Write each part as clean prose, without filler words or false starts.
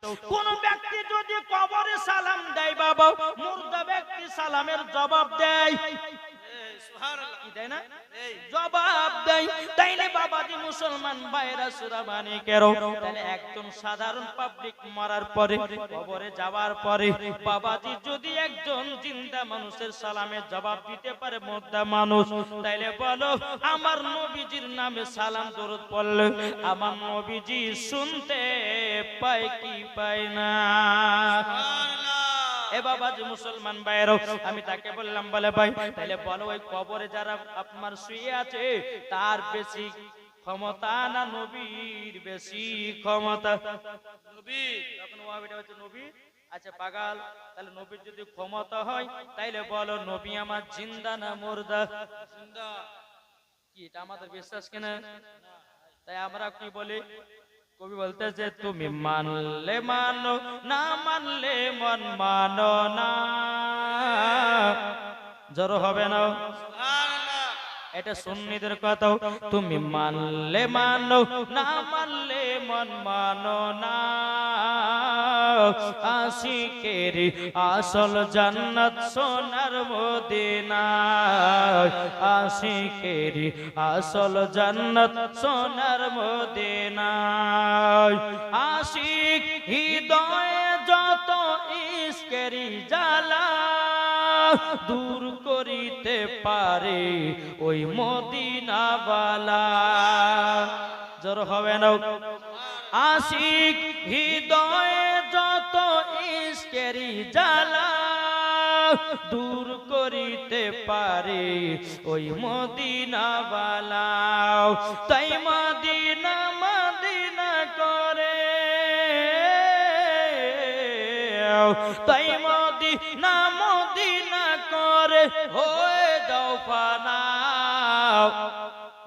কোন ব্যক্তি যদি কবরে সালাম দেয় বাবা, মুর্দা ব্যক্তি সালামের জবাব দেয়, কি দেয় না, জবাব দেয়। তাইলে বাবাজি মুসলমান ভাইরা সূরা মানিকের, তাহলে একজন সাধারণ পাবলিক মরার পরে, কবরে যাওয়ার পরে বাবাজি যদি একজন জিন্দা মানুষের সালামের জবাব দিতে পারে, মুর্দা মানুষ, তাইলে বলো আমার নবীজির নামে সালাম দরুদ পড়লে আমার নবীজি শুনতে পায় কি পায় না? এ বাবাজি মুসলমান ভাইরা, আমি তাকে বললাম, বলে ভাই তাহলে বলো ওই কবরে যারা আপনার শুয়ে আছে তার বেশি ক্ষমতা না নবীর বেশি ক্ষমতা? নবী। তখন ওয়াহাবিটা হচ্ছে নবী। আচ্ছা পাগল, তাহলে নবীর যদি ক্ষমতা হয় তাইলে বলো নবী আমার জিন্দা না মুর্দা? জিন্দা। কি এটা আমাদের বিশ্বাস কিনা? তাই আমরা কি বলি, কবি বলতেছে তুমি মানলে মানো, না মানলে মন মানো না। জড়ো হবে না, এটা সুন্নিদের কথা। তুমি মানলে মানো, না মানলে মন মানো না। আশিকের আসল জান্নাত সোনার মদিনা, আশিকের আসল জান্নাত সোনার মদিনা। আশিক হৃদয়ে যত ইশকেরি জ্বালা দূর করিতে পারে ওই মদিনাওয়ালা। জোর হবে না? আশিক হৃদয়ে যত ইশকেরি জ্বালা দূর করিতে পারে ওই মদিনাওয়ালা। তাই মদিনা মদিনা করে, তাই মদিনা মদিনা করে হয়ে যাও ফানা।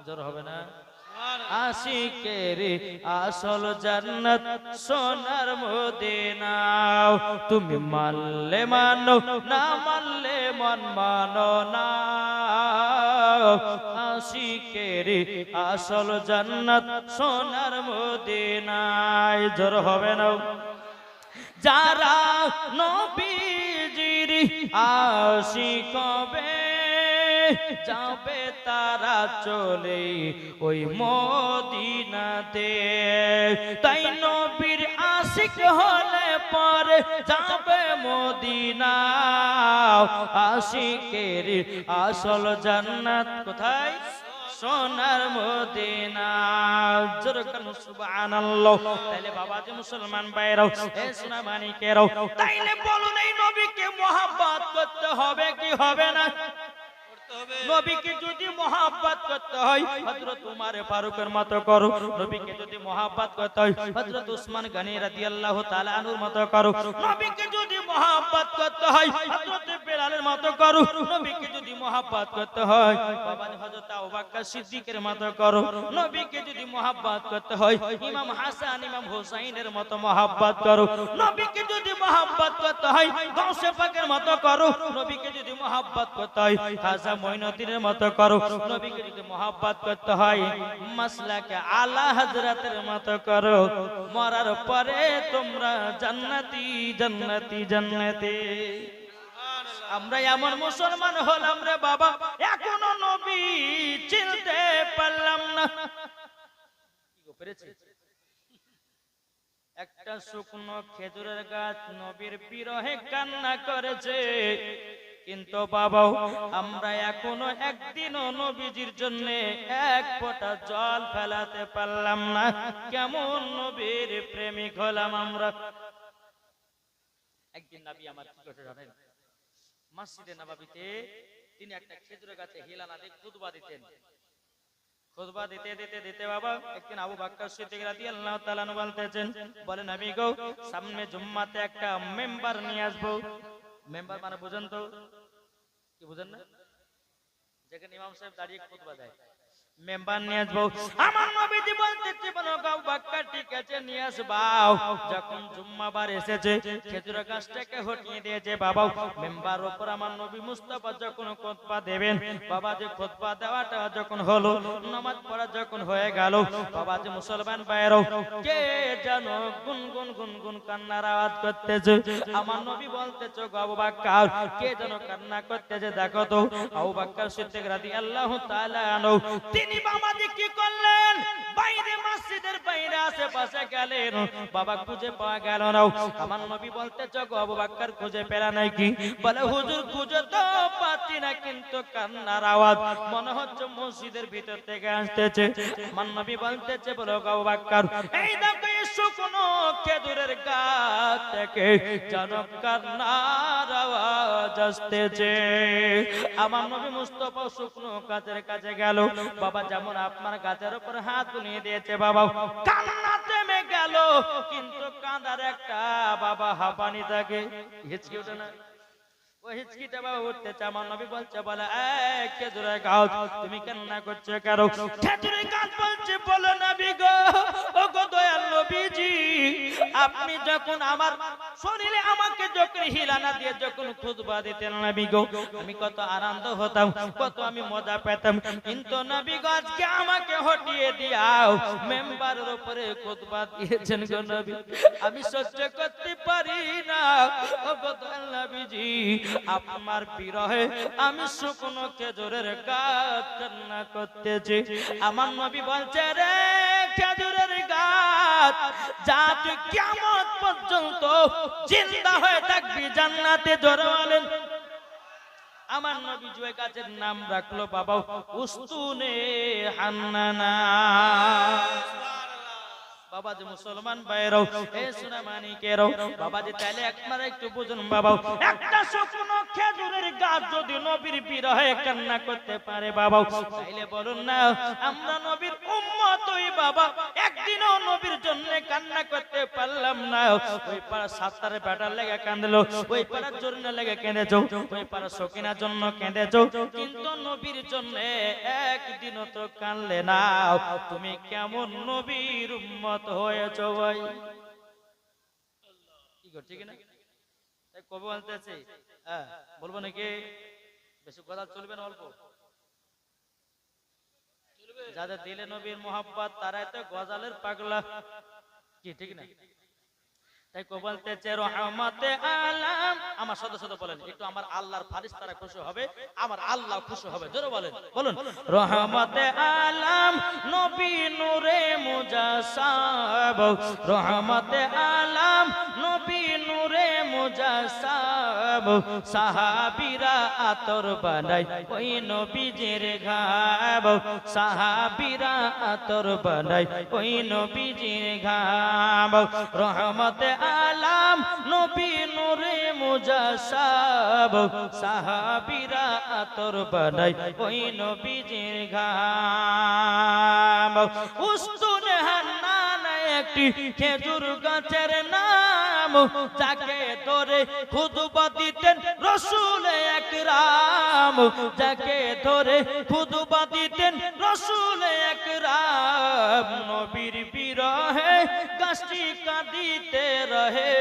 জোর হবে না? আশিকের আসল জান্নাত সোনার মদিনা। তুমি মানলে মানো, না মানলে মন মানো না। আশিকের আসল জান্নাত সোনার মদিনায়। জোর হবে না? যারা নবীজির আশিক হবে যাবে তারা চলে ওই মদিনাতে। তাই নবীর আশিক হলে পরে যাবে মদিনা। আশিকের আসল জান্নাত কোথায়? সোনার মদিনা। জোরকানো সুবহানাল্লাহ। তাইলে বাবাজি মুসলমান ভাইরাও, এ সোনা মানিকেরাও, তাইলে বলুন এই নবীকে মহব্বত করতে হবে কি হবে না? নবীকে যদি মহব্বত করতে হয় হযরত উমর ফারুকের মতো করো। নবীকে যদি মহব্বত করতে হয় হযরত উসমান গনি রাদিয়াল্লাহু তাআলা আনহুর মতো করো। নবীকে যদি মহব্বত করতে হয় হযরত বেলালের মতো করো। নবীকে যদি মহব্বত করতে হয় বাবা হযরত আবু বকর সিদ্দিকের মতো করো। নবীকে যদি মহব্বত করতে হয় ইমাম হাসান ইমাম হুসাইনের মতো মহব্বত করো। নবীকে যদি মহব্বত করতে হয় গাউসে পাকের মতো করো। নবীকে যদি মহব্বত করতে হয় খাজা মঈনুদ্দিনের মতো করো। নবীকে যদি মহব্বত করতে হয় মাসলাকে আলা হযরতের মতো করো। মরার পরে তোমরা জান্নাতি জান্নাতি জান্নাতি। আমরা এমন মুসলমান হলাম রে বাবা, এখনো নবী চিনতে পারলাম না। কি পেরেছে? একটা শুকনো খেজুরের গাছ নবীর বিরহে কান্না করেছে, কিন্তু বাবা আমরা এখনো একদিনও নবীজির জন্য এক ফোঁটা জল ফেলাতে পারলাম না। কেমন নবীর প্রেমিক হলাম আমরা। একদিন নবী আমার কি করতে জানেন? মসজিদে নববীতে তিনি একটা খেজুরের গাছে হেলানা দিয়ে খুতবা দিতেন। খুতবা দিতে দিতে দিতে বাবা একদিন আবু বকর সিদ্দিক রাদিয়াল্লাহু তাআলা আনহু বলতেছেন, বলেন নবী গো সামনে জুম্মাতে একটা মেম্বার নিয়ে আসবো। মেম্বার মানে বুঝেন তো? কি বুঝেন না? যেখানে ইমাম সাহেব দাঁড়িয়ে খুতবা দেয়। মেম্বার নিয়ে আসবো। আমার নবীজি বলতেছে বলো আবু বকর ঠিক আছে নিয়ে আসবাও। যখন জুম্মাবার এসেছে খেজুরের গাছটাকে হটিয়ে দিয়েছে বাবা। মেম্বার উপর আমার নবী মুস্তাফা যখন খুতবা দেবেন বাবা, যে খুতবা দেওয়াটা যখন হলো, নামাজ পড়া যখন হয়ে গেল বাবা, যে মুসলমান ভাইরা কে যেন গুনগুন গুনগুন কান্নার আওয়াজ করতেছে। আমার নবী বলতেছে গো আবু বকর কে যেন কান্না করতেছে দেখো তো। আবু বকর সিদ্দিক রাদিয়াল্লাহু তাআলা আনহু তিনি বাবাজি কি করলেন, বাইরে মসজিদের বাইরে আশেপাশে গেলেন, বাবা খুঁজে পাওয়া গেল না। আমার নবী বলতেছে গো আবু বকর খুঁজে পেলা নাই কি? বলে হুজুর খুঁজে তো পাচ্ছি না, কিন্তু কান্নার আওয়াজ মনে হচ্ছে মসজিদের ভিতর থেকে আসতেছে। আমার নবী বলতেছে বলো গো আবু বকর এই দেখো এই শুকনো খেজুরের গাছ থেকে যেন কান্নার আওয়াজ আসতেছে। আমার নবী মুস্তাফা শুকনো গাছের কাছে গেল বাবা, যেমন আপনার গাছের উপর হাত বুলিয়ে দিয়েছে বাবা, কান্না থেমে গেল, কিন্তু কাঁদার একটা বাবা হাঁপানি থাকে, হিচকি ওঠে না, ওই হিচকিটা বাবা উঠতেছে। আমার নবী বলছে বলে এই খেজুরের গাছ তুমি কান্না করছো কেন? খেজুরের গাছ বলছে বলো নবী গো, ও গো দয়াল নবীজি, আপনি যখন আমার শরীরে আমাকে যখন হিলানা দিয়ে যখন খুতবা দিতেন নবী গো, আমি কত আনন্দ হতাম, কত আমি মজা পেতাম, কিন্তু নবী গো আজকে আমাকে হটিয়ে দিয়াও মেম্বারের উপরে খুতবা দিয়েছেন গো নবী, আমি সহ্য করতে পারি না। ও গো দয়াল নবীজি, আপনার বিরহে আমি শুকনো খেজুরের গাছ কান্না করতেছি। আমার নবী বলছে রে খেজুরের গাছ, যা তুই কিয়ামত পর্যন্ত জিন্দা হয়ে থাকবি জান্নাতে। জোরে বলেন। আমার নবী ওই গাছের নাম রাখলো বাবা উস্তুনে হান্নানা। বাবা যে মুসলমান ভাইরাও এ সোনা মানিকেরাও বাবা যে তাইলে একবার একটু বুঝুন বাবা, একটা শুকনো খেজুরের গাছ যদি নবীর বিরহে কান্না করতে পারে বাবা, তাইলে বলুন না আমরা নবীর উম্মত ওই বাবা একদিনও নবীর জন্য কান্না করতে পারলাম না। ওই পাড়া সাত্তারে বেটার লেগে কাঁদলো, ওই পাড়া জোরনা লেগে কেঁদেছো, ওই পাড়া সকিনার জন্য কেঁদেছো, কিন্তু নবীর জন্য একদিনও তো কাঁদলে না। তুমি কেমন নবীর উম্মত হয়েছো ভাই? কি গো ঠিক না? তাই কবে বলতেছি হ্যাঁ বলবো নাকি? বেশি কথা চলবে না, অল্প যাদের দিলে নবীর মোহাব্বত তারাই তো গজালের পাগলা, কি ঠিক না? তাই কো বলতেছে রহমতে আলাম, আমার সাথে সাথে বলেন একটু, আমার আল্লাহর ফারিস্তারা খুশি হবে, আমার আল্লাহ খুশি হবে, জোরে বলেন, বলুন রহমতে আলাম নবী নূরে মুজাসসাব, রহমতে আলাম নবী নূরে মুজাসসাব, সাহাবীরা আতর বানাই ওই নবীজির ঘাব, সাহাবীরা আতর বানাই ওই নবীজির ঘাব, রহমতে আলাম নবী নূরে মুজাসসাব, সাহাবীরা আতর বানাই ওই নবীজির ঘাম। উস্তুনে হান্নানা একটি খেজুর গাছের নাম, যাকে ধরে খুতবা দিতেন রাসূল আকরাম, যাকে ধরে খুতবা দিতেন রাসূল আকরাম, নবীর বিরহে গাছটি কাঁদিতে রহে,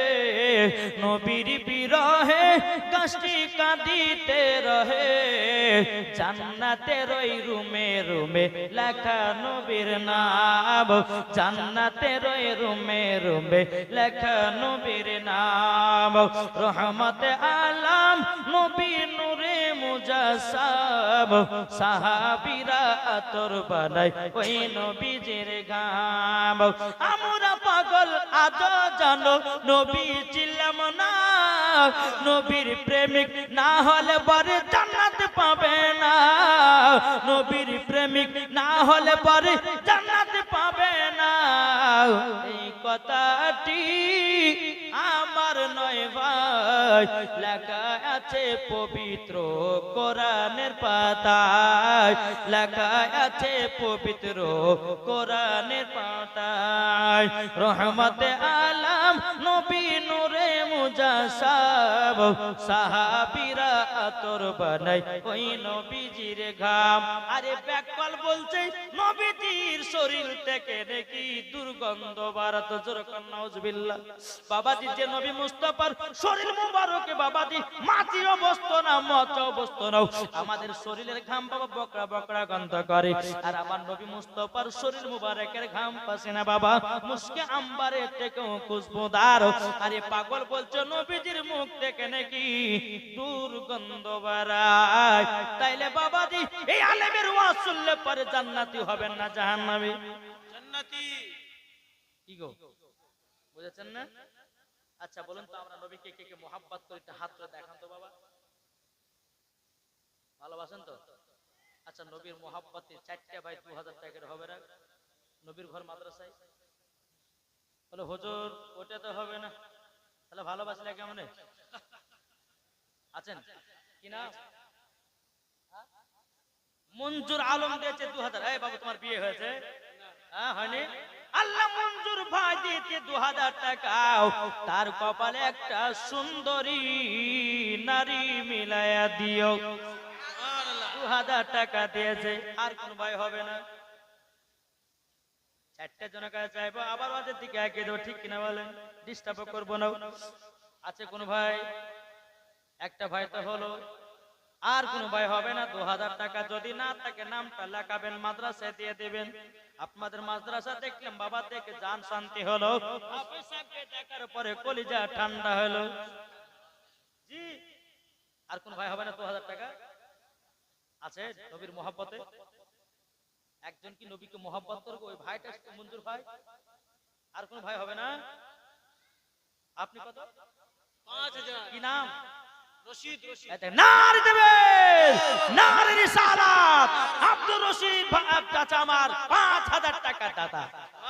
নবীর বিরহে গাছটি কাঁদিতে রহে, জান্নাতের ওই রুমে রুমে লেখা নবীর নাম, জান্নাতের ওই রুমে রুমে লেখা নবীর নাম, রহমতে আলাম নবী নূরে মুজাসসাব, সাহাবীরা আতর বানাই ওই নবীজির ঘাম। আমরা পাগল আজ জানো নবী ছিলাম না, নবীর প্রেমিক না হলে পরে জান্নাত পাবে না, নবীর প্রেমিক না হলে পরে জান্নাত পাবে না। এই কথাটি আমার নয় ভাই, লেখা আছে পবিত্র কোরআনের পাতায়, লেখা আছে পবিত্র কোরআনের পাতায়, রহমতে আলাম নবী নূরে মুজাসাব সাহাবীরা আতর বানাই ওই নবীজির ঘাম। আরে ব্যাককল বলছে নবীজির শরীর থেকে নাকি দুর্গন্ধ বারাত। জোরকান নাউজুবিল্লাহ। বাবাজি যে নবী মুস্তাফার শরীর মুবারকে বাবাজি মাটি অবস্থা না মচ অবস্থা নাও, আমাদের শরীরের ঘাম বাবা বকরা বকরা গন্ধ করে, আর আমার নবী মুস্তাফার শরীর মুবারকের ঘাম পাসে না বাবা মুস্কে আম্বারের থেকেও খুশবুদার। আরে পাগল বলছো নবীজির মুখ থেকে নাকি দুর্গন্ধ বাড়ায়। তাইলে বাবাজি এই আলেমের ওয়াজ শুনলে পরে জান্নাতি হবেন না জাহান্নামী? জান্নাতি। কি গো বুঝেছেন না? আচ্ছা বলুন তো আমরা নবীকে কে কে মোহাব্বত করি, একটা হাত তুলে দেখান তো বাবা। ভালোবাসেন তো? আচ্ছা নবীর মোহাব্বতে 4টা ভাই 2000 টাকার হবে না? নবীর ঘর মাদ্রাসায় বলে হুজুর ওটা তো হবে না, তাহলে ভালোবাসলে কেমনে? আছেন কি না? মঞ্জুর আলম দিয়েছে 2000। এই বাবু তোমার বিয়ে হয়েছে? হ্যাঁ হয়নি? আল্লাহ মঞ্জুর ভাই দিয়েছে 2000 টাকা, তার কপালে একটা সুন্দরী নারী মিলায়া দিও। 2000 টাকা দিয়েছে। আর কোন ভাই হবে না? 4টে জনের কাছে চাইবো, আবার ওদের দিকে এগিয়ে দেবো, ঠিক কিনা বলেন? ডিস্টার্ব করবো না। আছে কোন ভাই? একটা ভাই তো হলো। আর কোন ভাই হবে না? 2000 টাকা যদি না থাকে নামটা লেখাবেন, মাদ্রাসায় দিয়ে দিবেন। আপনাদের মাদ্রাসা দেখলাম বাবা, দেখে জান শান্তি হলো। হাফেজ সাহেবকে দেখার পরে কলিজা ঠান্ডা হলো। জি। আর কোন ভাই হবে না 2000 টাকা? আছে নবীর মোহাব্বতে? একজন কি নবীকে মোহাব্বত করবে? ওই ভাইটা মঞ্জুর ভাই। আর কোন ভাই হবে না? আপনি কত? 5000। কি নাম? রশিদ। রশিদ। নারে দেবেন, নারে রিসালাত। আব্দুর রশিদ চাচা আমার 5000 টাকা দাতা।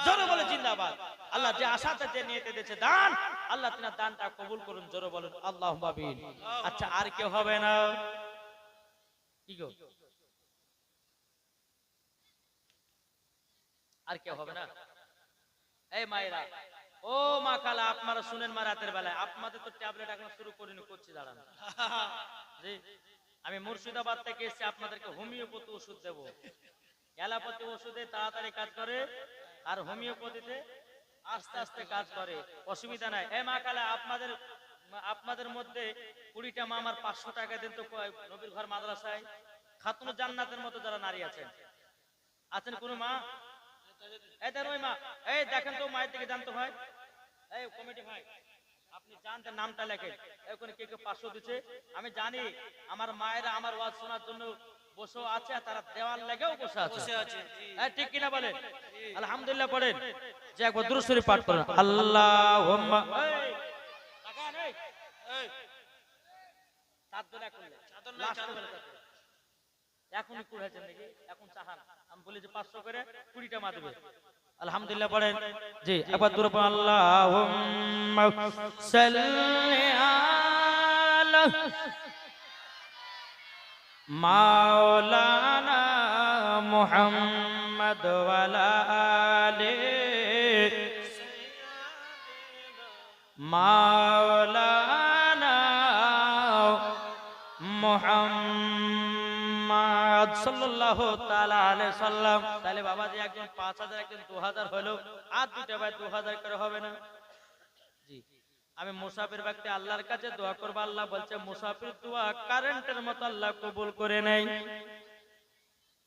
জোরে বলে জিন্দাবাদ। আল্লাহ যে আশাতে যে নিয়তে দিয়েছে দান, আল্লাহ তিনার দানটা কবুল করুন। জোরে বলেন আল্লাহুম্মা আমিন। আচ্ছা আর কেউ হবে না? কি গো আর কেউ হবে না? এই মায়েরা, ও মা খালা, আপনারা শুনেন মা রাতের বেলায়, আপনাদের তো ট্যাবলেট এখন শুরু করিনি, করছি দাঁড়ান। জি, আমি মুর্শিদাবাদ থেকে এসে আপনাদেরকে হোমিওপ্যাথি ওষুধ দেব। অ্যালোপ্যাথি ওষুধে তাড়াতাড়ি কাজ করে, আর হোমিওপ্যাথিতে আস্তে আস্তে কাজ করে, অসুবিধা নাই। এই মা খালা, আপনাদের মধ্যে 20টা মা আমার 500 টাকা দেন তো নবীর ঘর মাদ্রাসায়। খাতুন জান্নাতের মতো যারা নারী আছেন, আছেন কোন মা? এই দেন ওই মা, এই দেখেন তো মায়ের দিকে জানতো ভাই। এই কমিটি ভাই, আপনি জানতেন নামটা লেখেন। ওখানে কে কে 500 দিচ্ছে? আমি জানি আমার মায়েরা আমার ওয়াজ শোনার জন্য বসে আছে, আর তারা দেওয়াল লেগেও বসে আছে। ঠিক কিনা বলেন? আলহামদুলিল্লাহ পড়েন। যে একবার দুরূদ শরীফ পাঠ করেন। আল্লাহুম্মা এই তাকান, এই চাদর করলে চাদর না, চাদর এখনই কুড়াইছেন নাকি? এখন চাহান আমি বলি যে 500 করে 20টা মা দেবে। আলহামদুলিল্লাহ পড়েন। জি একবার দূরে পড়েন। আল্লাহুম্মা সাল্লি আলা মাওলানা মুহাম্মদ ওয়া আলা আলি মাওলানা মুহাম্মদ সাল্লাল্লাহু তাআলা আলাইহি সাল্লাম। তাহলে বাবাজি একজন 5000, একজন 2000 হলো, আর দুটো ভাই 2000 করে হবে না? জি, আমি মুসাফির ব্যক্তি আল্লাহর কাছে দোয়া করব। আল্লাহ বলছে মুসাফির দোয়া কারেন্টের মতো আল্লাহ কবুল করে নেয়।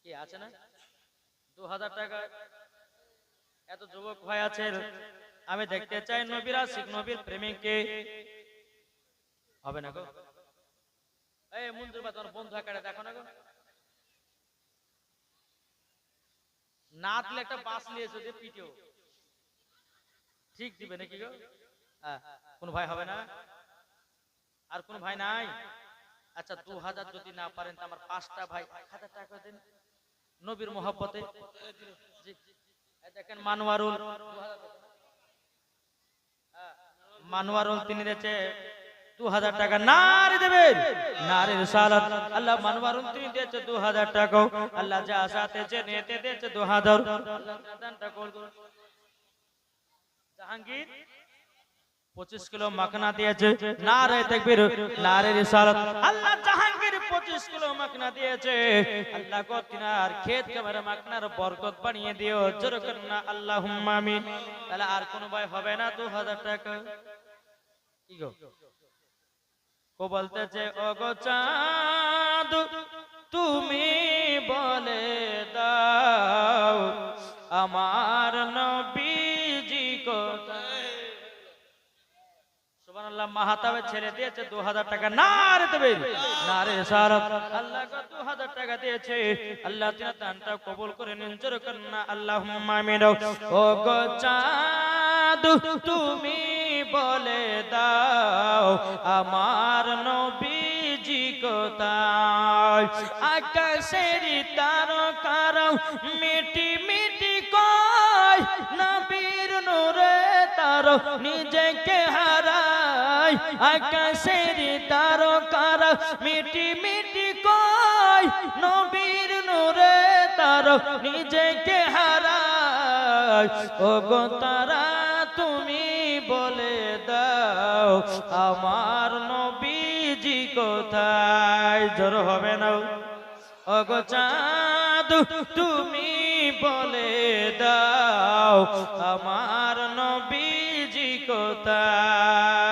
কি আছে না 2000 টাকা? এত যুবক ভাই আছে, আমি দেখতে চাই নবীর আশিক, নবীর প্রেমিককে। হবে না গো? এই মঞ্জুর বা তোমার বন্ধু একাডে দেখো না গো, না দিলে একটা বাস নিয়েছো যে পিটিও ঠিক দিবে নাকি গো? কোন ভাই হবে না? আর কোন ভাই নাই? আচ্ছা 2000 যদি না পারেন তো আমার 5টা ভাই 1000 টাকা দেন নবীর মোহাব্বতে। দেখেন মানওয়ারুল, মানওয়ারুল তিনি দিয়েছে 2000 টাকা। নারে দেবেন, নারে রিসালাত। আল্লাহ মানওয়ারুল তিনি দিয়েছে 2000 টাকা। আল্লাহ যা আশাতে যে নিয়তে দিয়েছে 2000। আল্লাহ দানটা কবুল করুন। জাহাঙ্গীর 25 কিলো মাখনা দিয়েছে, নারে তাকবীর, নারে রিসালাত। আল্লাহ জাহাঙ্গীর 25 কিলো মাখনা দিয়েছে, আল্লাহ গো তিনার ক্ষেত খামারে মাখনার বরকত বানিয়ে দিও, জোরে কর না আল্লাহুম্মা আমিন। তাহলে আর কোনো ভয় হবে না 2000 টাকা। কি গো ও বলতেছে, ও গো চাঁদ তুমি বলে দাও আমার নবীজি কোথায়। সুবহানাল্লাহ। মাহাতাবে ছেড়ে দিয়েছে 2000 টাকা, নারে তাকবীর, নারে রিসালাত। আল্লাহ কো 2000 টাকা দিয়েছে, আল্লাহ তিনার দানটা কবুল করে নিন, জোরে কর না আল্লাহুম্মা আমিন। ও গো চাঁদ তুমি বলে দাও আমার নবীজি কোথায়। আকাশের তারকারা মিটি মিটি কয় নবীর নূরে তার নিজেকে হারায়। আকাশের তারকারা মিটি মিটি কয় নবীর নূরে তার নিজেকে হারায়। ও গো তারা তুমি বলে দাও আমার নবীজি কোথায়। জোর হবে না। ও গো চাঁদ তুমি বলে দাও আমার নবীজি কোথায়।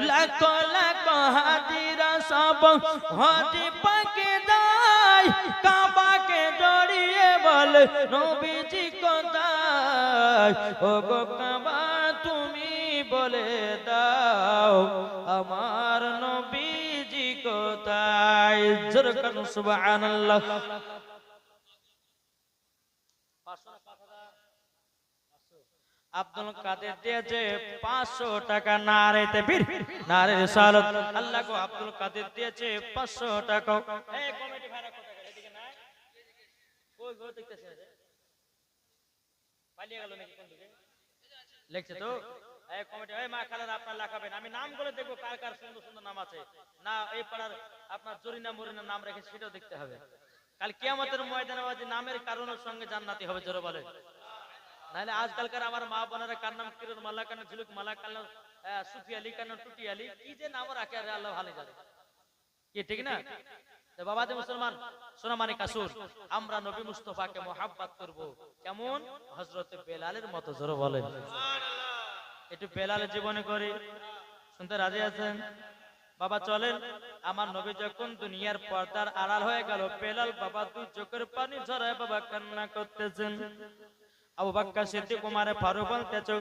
লাখ লাখ হাজিরা সব হাজি পাকে যায়, কাবাকে জড়িয়ে বলে নবীজি কোথায়। ও গো কাবা তুমি বলে দাও আমার নবীজি কোথায়। জোরে কান সুবহানাল্লাহ। আব্দুল কাদের দিয়েছে 500 টাকা, নারে তাকবীর, নারে রিসালাত। আল্লাহ গো আব্দুল কাদের দিয়েছে 500 টাকা। এই কমিটি ভাড়া কত টাকা এদিকে না? কই গো দেখতেছ পালিয়ে গেল নাকি কোন দিকে? লেখছে তো এই কমিটি। এই মা খালার আপনার লেখাবেন, আমি নাম করে দেখবো কার কার সুন্দর সুন্দর নাম আছে না। এই পাড়ার আপনার জরিনা মরিনা নাম রেখে সেটাও দেখতে হবে। কাল কিয়ামতের ময়দানে বাজে নামের কারণের সঙ্গে জান্নাতি হবে, জোরে বলেন। নাহলে আজকালকার আমার মা বোনেরা কার নাম কিরণ মাল্লা, কার নাম ঝিলুক মাল্লা, কার নাম সুফি আলী, কার নাম টুটি আলী, কি যে নাম রাখে আর আল্লাহ ভালো জানে। কি ঠিক না? তো বাবা যে মুসলমান সোনামানি কাসুর, আমরা নবী মুস্তাফাকে মোহাব্বত করব কেমন? হযরত বেলালের মতো, জোরে বলেন। একটু বেলালের জীবনে করে শুনতে রাজি আছেন? বাবা চলেন। আমার নবী যখন দুনিয়ার পর্দার আড়াল হয়ে গেল, বেলাল বাবা দুই চোখের পানি ঝরায় বাবা কান্না করতেছেন। আবু বকর সিদ্দিক উমর ফারুক বলতেছে,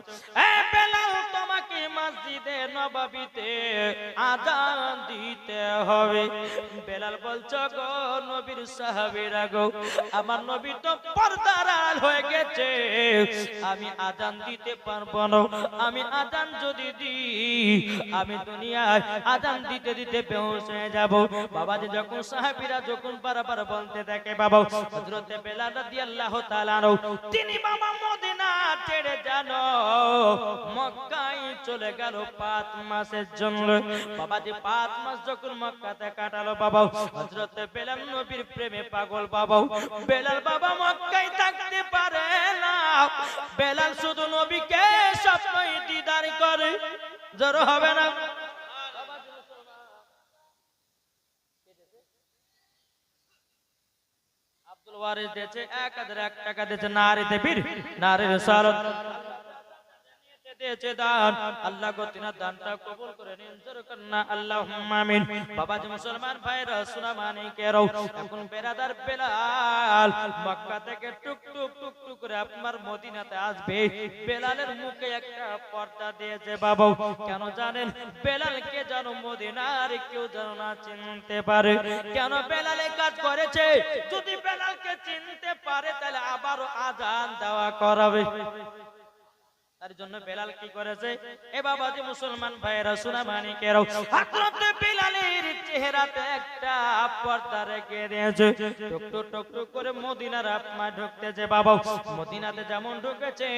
এ বেলাল তোমাকে মসজিদে নববীতে আযান দিতে হবে। বেলাল বলছো গো নবীর সাহাবীরা গো, আমার নবী তো পর্দার আড়াল হয়ে গেছে, আমি আযান দিতে পারবো না। আমি আযান যদি দিই আমি দুনিয়ায় আযান দিতে দিতে বেহুশ হয়ে যাব। বাবা যে যখন সাহাবীরা যখন বারবার বলতে থাকে বাবা, হযরত বেলাল রাদিয়াল্লাহু তাআলা তিনি বাবা মদিনা ছেড়ে জানো মক্কায় চলে গেল 5 মাসের জন্য। বাবা যে 5 মাস যখন মক্কাতে কাটালো বাবা, হযরত বেলাল নবীর প্রেমে পাগল বাবা। বেলাল বাবা মক্কায় থাকতে পারে না, বেলাল শুধু নবীকে স্বপ্নই দিদার করে, জোর হবে না। আব্দুল ওয়ারিস দিয়েছে 1001 টাকা দিয়েছে, নারে তাকবীর, নারে রিসালাত। দিয়েছে দান, আল্লাহ গো তিনার দানটা কবুল করে নিন, জোরে কর না আল্লাহুম্মা আমিন। বাবা যে মুসলমান ভাইরা সোনামানি কেরাও, এখন বেরাদার বেলাল মক্কা থেকে টুক টুক টুক টুক করে আপনার মদিনাতে আসবে। বেলালের মুখে একটা পর্দা দিয়েছে বাবা, কেন জানেন? বেলালকে যেন মদিনার কেউ যেন না চিনতে পারে। কেন? বেলালে কাজ করেছে, যদি বেলালকে চিনতে পারে তাহলে আবারও আযান দেওয়া করাবে। তার জন্য বেলাল কি করেছে? এ বাবা যে মুসলমান ভাইরা সোনামানি কেরাও, হযরত বেলালের চেহারাতে একটা পর্দা রেখে দিয়েছে। টুকটুক টুকটুক করে মদিনার আপমা ঢুকতেছে বাবা। মদিনাতে যেমন ঢুকেছে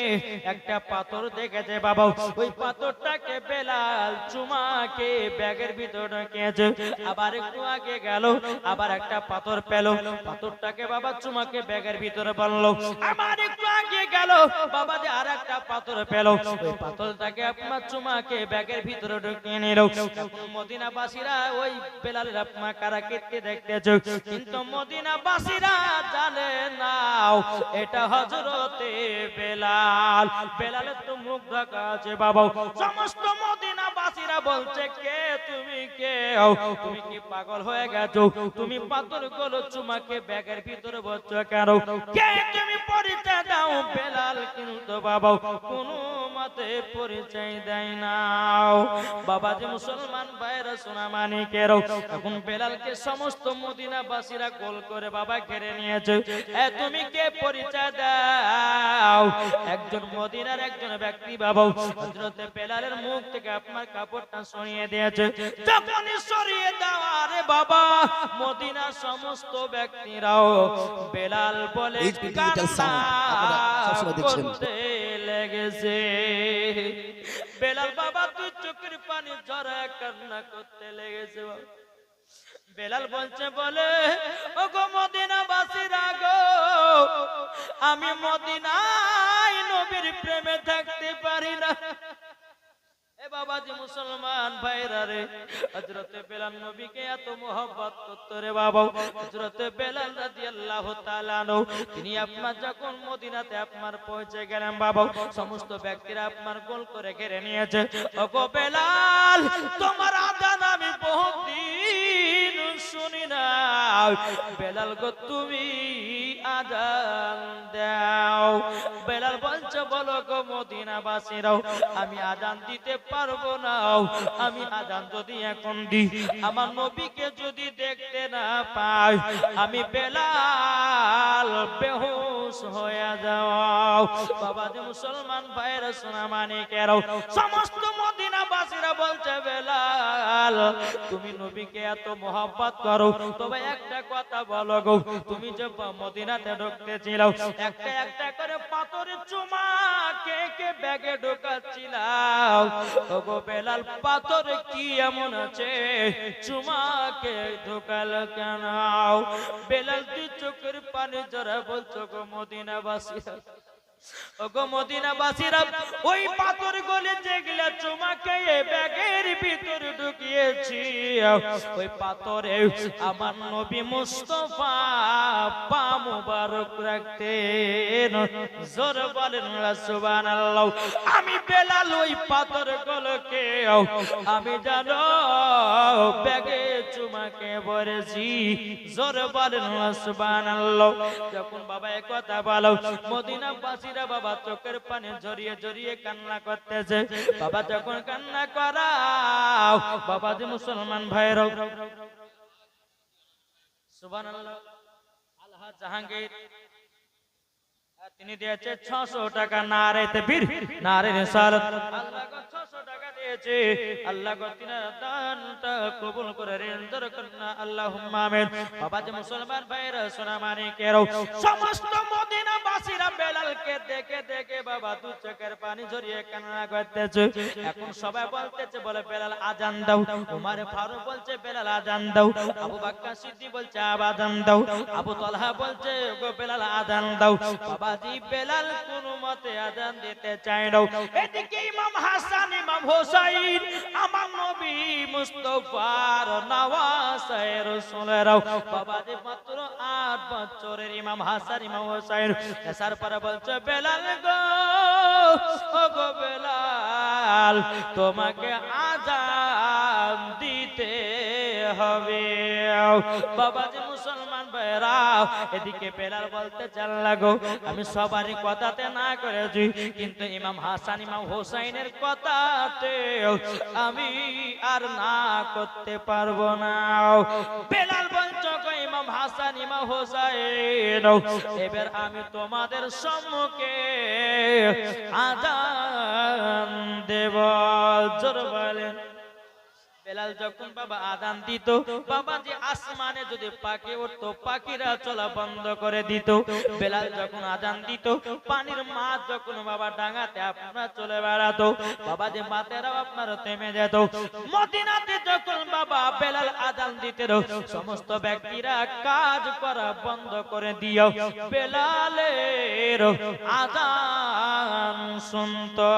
একটা পাথর দেখেছে বাবা। ওই পাথরটাকে বেলাল চুমাকে ব্যাগের ভিতর ঢুকিয়েছে। আবার একটু আগে গেল, আবার একটা পাথর পেল। পাথরটাকে বাবা চুমাকে ব্যাগের ভিতরে বললো। আবার একটু আগে গেল, বাবা যে আর একটা পাথর পেল। ওই পাথরটাকে আপনার চুমাকে ব্যাগের ভিতরে ঢুকিয়ে নিল। মদিনাবাসীরা ওই বেলালের আপমা কারাকীর্তি দেখতেছে, কিন্তু মদিনাবাসীরা জানে না এটা হযরতে বেলাল। বেলালের তো মুখ ঢাকা আছে বাবা। সমস্ত মদিনাবাসীরা বলছে, কে তুমি, কে তুমি কি পাগল হয়ে গেছো? তুমি পাথরগুলো চুমাকে ব্যাগের ভিতরে বসছো কেন? কে তুমি, পরিচয় দাও। বেলাল কিন্তু বাবা কোনো মতে পরিচয় দেয় না। বাবা যে মুসলমান ভাইরা সোনা মানিকের, এখন বেলালকে সমস্ত মদিনাবাসীরা গোল করে বাবা ঘিরে নিয়েছে। এ তুমি কে, পরিচয় দাও। একজন মদিনার একজন ব্যক্তি বাবা হযরতে বেলালের মুখ থেকে আপনার কাপড়টা সরিয়ে দিয়েছে। যখনই সরিয়ে দেওয়া রে বাবা, মদিনার সমস্ত ব্যক্তিরাও বেলাল বলে করতে লেগেছে। বেলাল বাবা তুই চোখের পানি ঝরা কান্না করতে লেগেছে। বেলাল বলছে, বলে ওগো মদিনাবাসীরা গো, আমি মদিনায় নবীর প্রেমে থাকতে পারি না। এ বাবা যে মুসলমান ভাইরা রে, হযরতে বেলাল নবীকে এত মোহব্বত করত রে বাবা। হযরতে বেলাল রাদিয়াল্লাহু তাআলা আনহু তিনি আপনার যখন মদিনাতে আপনার পৌঁছে গেলেন বাবা, সমস্ত ব্যক্তিরা আপনার গোল করে ঘিরে নিয়েছে। ওগো বেলাল, তোমার আযান আমি বহুদিন শুনি না। বেলাল গো তুমি আযান দাও। বেলাল বলছে, বলো গো মদিনাবাসীরাও, আমি আযান দিতে পারবো না। আমি আযান যদি এখন দিই, আমার নবীকে যদি দেখতে না পাই, আমি বেলাল বেহুশ হয়ে যাও। বাবা যে মুসলমান ভাইরা সোনা মানিকের, সমস্ত মদিনাবাসীরা বলছে, বেলাল তুমি নবীকে এত মোহব্বত করো, তবে একটা কথা বলো গো, তুমি যে মদিনাতে ঢুকতেছিল একটা একটা করে পাথরের চুমা কে কে ব্যাগে ঢোকাচ্ছিলাম। ওগো বেলাল, পাথর কি এমন আছে চুমাকে ঢোকাল কেন? বেলাল তুই চোখের পানি ঝরা বলছো গো মদিনাবাসীরা। ওগো মদিনাবাসীরা, ওই পাথর গলে যেগুলা চুমাকে ব্যাগের ভিতর ঢুকিয়েছি, ওই পাথরে আমার নবী মুস্তাফা পা মুবারক রাখতেন। জোর বলেন সুবহানাল্লাহ। আমি বেলাল ওই পাথর গুলোকে আমি জানো ব্যাগে চুমাকে ভরেছি। জোর বলেন সুবহানাল্লাহ। যখন বাবা এই কথা বলো, মদিনাবাসীরা বাবা চোখের পানি ঝরিয়ে ঝরিয়ে কান্না করতেছে। বাবা যখন কান্না করাও, বাবা যে মুসলমান ভাইরা সুবহানাল্লাহ, আল্লাহ জাহাঙ্গীর তিনি দিয়েছে 600 টাকা। নারে তাকবীর, নারে রিসালাত। আল্লাহ গো 600 টাকা দিয়েছে। আল্লাহ গো তিনার দানটা কবুল করে রেন্দর করনা, আল্লাহুম্মা আমিন। বাবা যে মুসলমান ভাইরা সোনা মানিকের, সমস্ত মদিনাবাসীরা বেলালকে দেখে দেখে বাবা দু চোখের পানি ঝরিয়ে কান্না করতেছে। এখন সবাই বলতেছে, বলে বেলাল আযান দাও। ওমর ফারুক বলছে, বেলাল আযান দাও। আবু বকর সিদ্দিক বলছে, আযান দাও। আবু তালহা বলছে, গো বেলাল আযান দাও। বাবাজি বেলাল কোনো মতে আযান দিতে চায় না। এদিকে ইমাম হাসান, ইমাম হোসাইন, আমার নবী মুস্তাফার নওয়াসায়ে রাসূলেরাও বাবাজি মাত্র 8 বছরের ইমাম হাসান, ইমাম হোসাইন এসার পরে বলছে, বেলাল গো, ও গো বেলাল, তোমাকে আযান দিতে হবে। বাবাজি মুসলমান ভাইরা, এদিকে বেলাল বলতে চাল লাগো, আমি সবারই কথাতে না করেছি, কিন্তু ইমাম হাসান, ইমাম হোসাইনের কথাতে আমি আর না করতে পারবো না। বেলাল বলছো গো ইমাম হাসান, ইমাম হোসাইন, এবার আমি তোমাদের সম্মুখে আযান দেব। জোর বলেন। বেলাল যখন বাবা আযান দিত, বাবা যে আসমানে যদি পাখি উঠতো, পাখিরা চলা বন্ধ করে দিত। বেলাল যখন আযান দিত, পানির মাছ যখন বাবা ডাঙাতে আপনার চলে বেড়াতো, বাবা যে মাতেরাও আপনার থেমে যেত। মদিনাতে যখন বাবা বেলাল আযান দিতেন, সমস্ত ব্যক্তিরা কাজ করা বন্ধ করে দিও, বেলালের আযান শুনতো।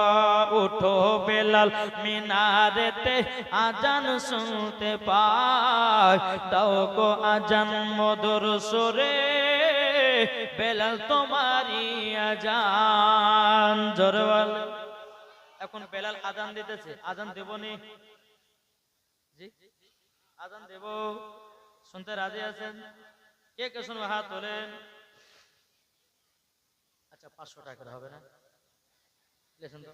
উঠো বেলাল মিনারেতে আযান শুনতে পাই, দাও গো আযান মধুর সুরে, বেলাল তোমারই আযান। জোরে বল। এখন বেলাল আযান দিতেছে, আযান দেব নি? জি আযান দেব, শুনতে রাজি আছেন? কে কে শুনবে হাত তোলেন। আচ্ছা 500 টাকা হবে না? লেখেন তো।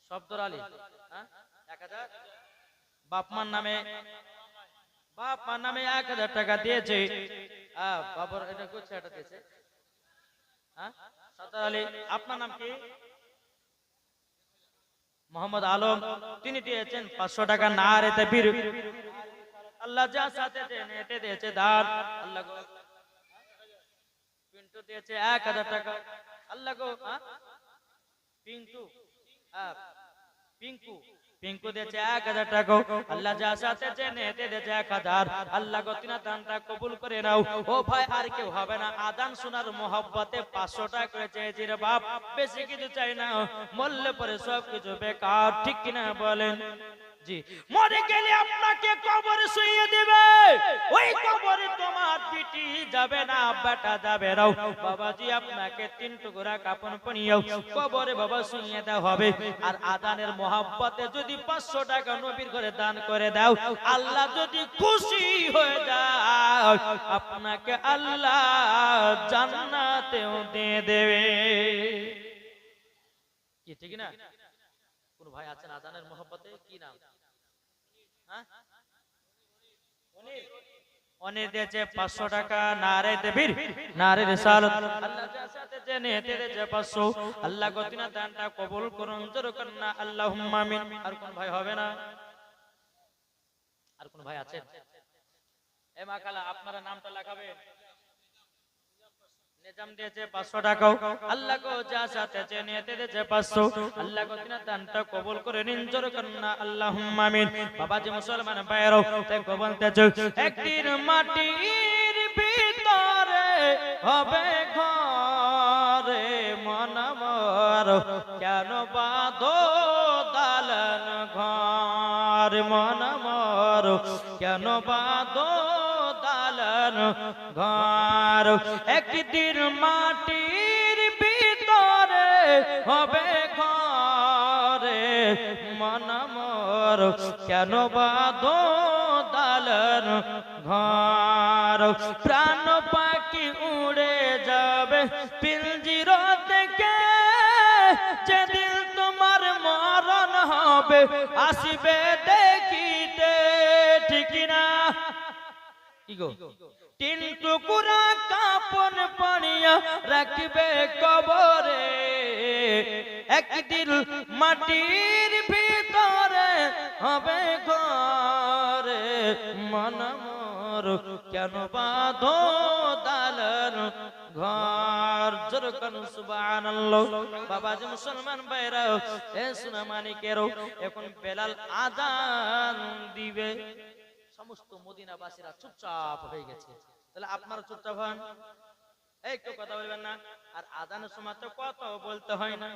শব্দর আলী, হ্যাঁ 1000। বাপমার নামে, বাপমার নামে 1000 টাকা দিয়েছে। বাবার এটা কোন ছেলেটা দিয়েছে? হ্যাঁ শব্দর আলী। আপনার নাম কি? মোহাম্মদ আলম, তিনি দিয়েছেন 500 টাকা। নারে তাকবীর। আল্লাহ যা সাথে নেতে দিয়েছে দান, আল্লাহ গো। পিন্টু দিয়েছে 1000 টাকা, আল্লাহ গো। পিন্টু, পিঙ্কু, পিঙ্কু দিয়েছে 1000 টাকা, আল্লাহ যা সাথে নেতে দিয়েছে 1000, আল্লাহ গো তিনা দানটা কবুল করে নাও। ও ভাই আর কেউ হবে না, আযান শোনার মোহব্বতে 500 টাকা করে চেয়েছি রে বাপ, বেশি কিছু চাই না, মরলে পরে সব কিছু বেকার, ঠিক কিনা বলেন? জি, মরে গেলে আপনাকে কবরে শুইয়ে দিবে, ওই কবরে তোমার পিটি যাবে না, বেটা যাবে না। বাবাজি আপনাকে 3 টুকরা কাপড় পরিয়েও কবরে বাবা শুইয়ে দেওয়া হবে। আর আযানের মোহাব্বতে যদি 500 টাকা নবীর ঘরে দান করে দাও, আল্লাহ যদি খুশি হয়ে যায়, আপনাকে আল্লাহ জান্নাতেও দিয়ে দেবে। কি ঠিক না? কোন ভাই আছেন আযানের মোহাব্বতে? কি নাম? অনেক দিয়েছে 500 টাকা। নারে তাকবীর, নারে রিসালাত। আল্লাহ যা সাথে জেনে দিয়েছে 500, আল্লাহ গতিনা দানটা কবুল করুন। জোরে করুন না আল্লাহুম্মা আমিন। আর কোন ভাই হবে না? আর কোন ভাই আছেন? এ মা খালা আপনারা নামটা লেখাবেন। নিজাম দিয়েছে 500 টাকা, আল্লাহ গো যা সাথে জেনে দিয়েছে 500, আল্লাহ গো তিনা দানটা কবুল করে নিন। জোরে করুন না আল্লাহুম্মা আমিন। বাবাজি মুসলমান ভাইরা, তাই বলতেছে একদিন মাটির ভিতরে হবে ঘরে মন আমার, কেন বাঁধো দালান ঘর মন আমার, কেন বাঁধো দালান ঘর। একদিন মাটির ভিতরে হবে ঘরে মন আমার, কেন বাঁধো দালান ঘর। প্রাণ পাখি উড়ে যাবে পিঞ্জিরা থেকে, যেদিন তোমার মরণ হবে আসিবে দেখিতে, ঠিক না? কি গো? 3 টুকরা কাপন পানিয়া রাখবে কবরে, একদিন মাটির ভিতরে হবে ঘরে মন মোর, কেন বাঁধো দালান ঘর। জোরে করুন সুবহানাল্লাহ। বাবাজি মুসলমান ভাইরা, এ সোনা মানিকেরও, এখন বেলাল আযান দিবে। সমস্ত মদিনাবাসীরা চুপচাপ হয়ে গেছে। তাহলে আপনারা চুপচাপ হন, একটু কথা বলবেন না। আর আযানের সময় তো কথা বলতে হয় না,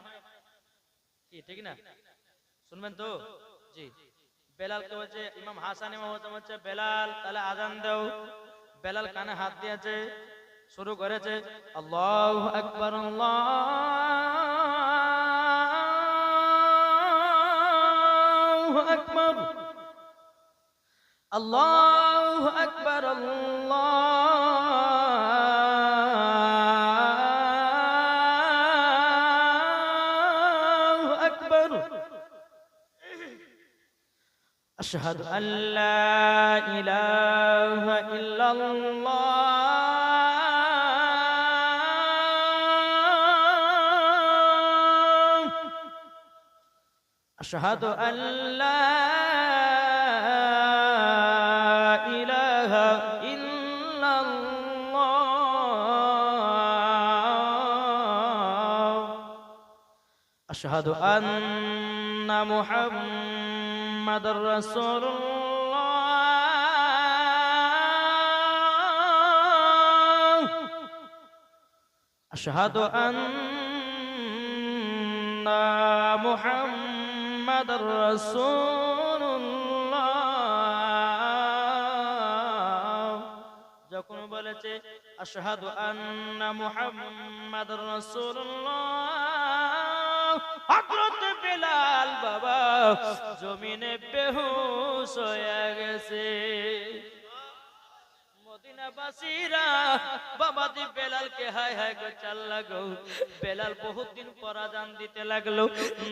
কি ঠিক না? শুনবেন তো? জি। বেলাল কে বলছে, ইমাম হাসান ইমাম হোসেন বলছে বেলাল তাহলে আযান দাও। বেলাল কানে হাত দিয়েছে, শুরু করেছে আল্লাহু আকবার, আল্লাহু আকবার, আল্লাহু আকবার, আল্লাহু আকবার। আশহাদু আল্লা ইলাহা ইল্লাল্লাহ, আশহাদু আল্লা আশহাদু আন্না মুহাম্মাদুর রাসূলুল্লাহ আশহাদু আন্না মুহাম্মাদুর রাসূলুল্লাহ যখন বলেছে আশহাদু আন্না মুহাম্মাদুর রাসূলুল্লাহ হযরত বেলাল বাবা জমিনে বেহুশ হয়ে গেছে মদিনাবাসীরা বাবা দি বেলালকে হায় হায় করে চাল লাগো বেলাল বহুত দিন পর আযান দিতে লাগলো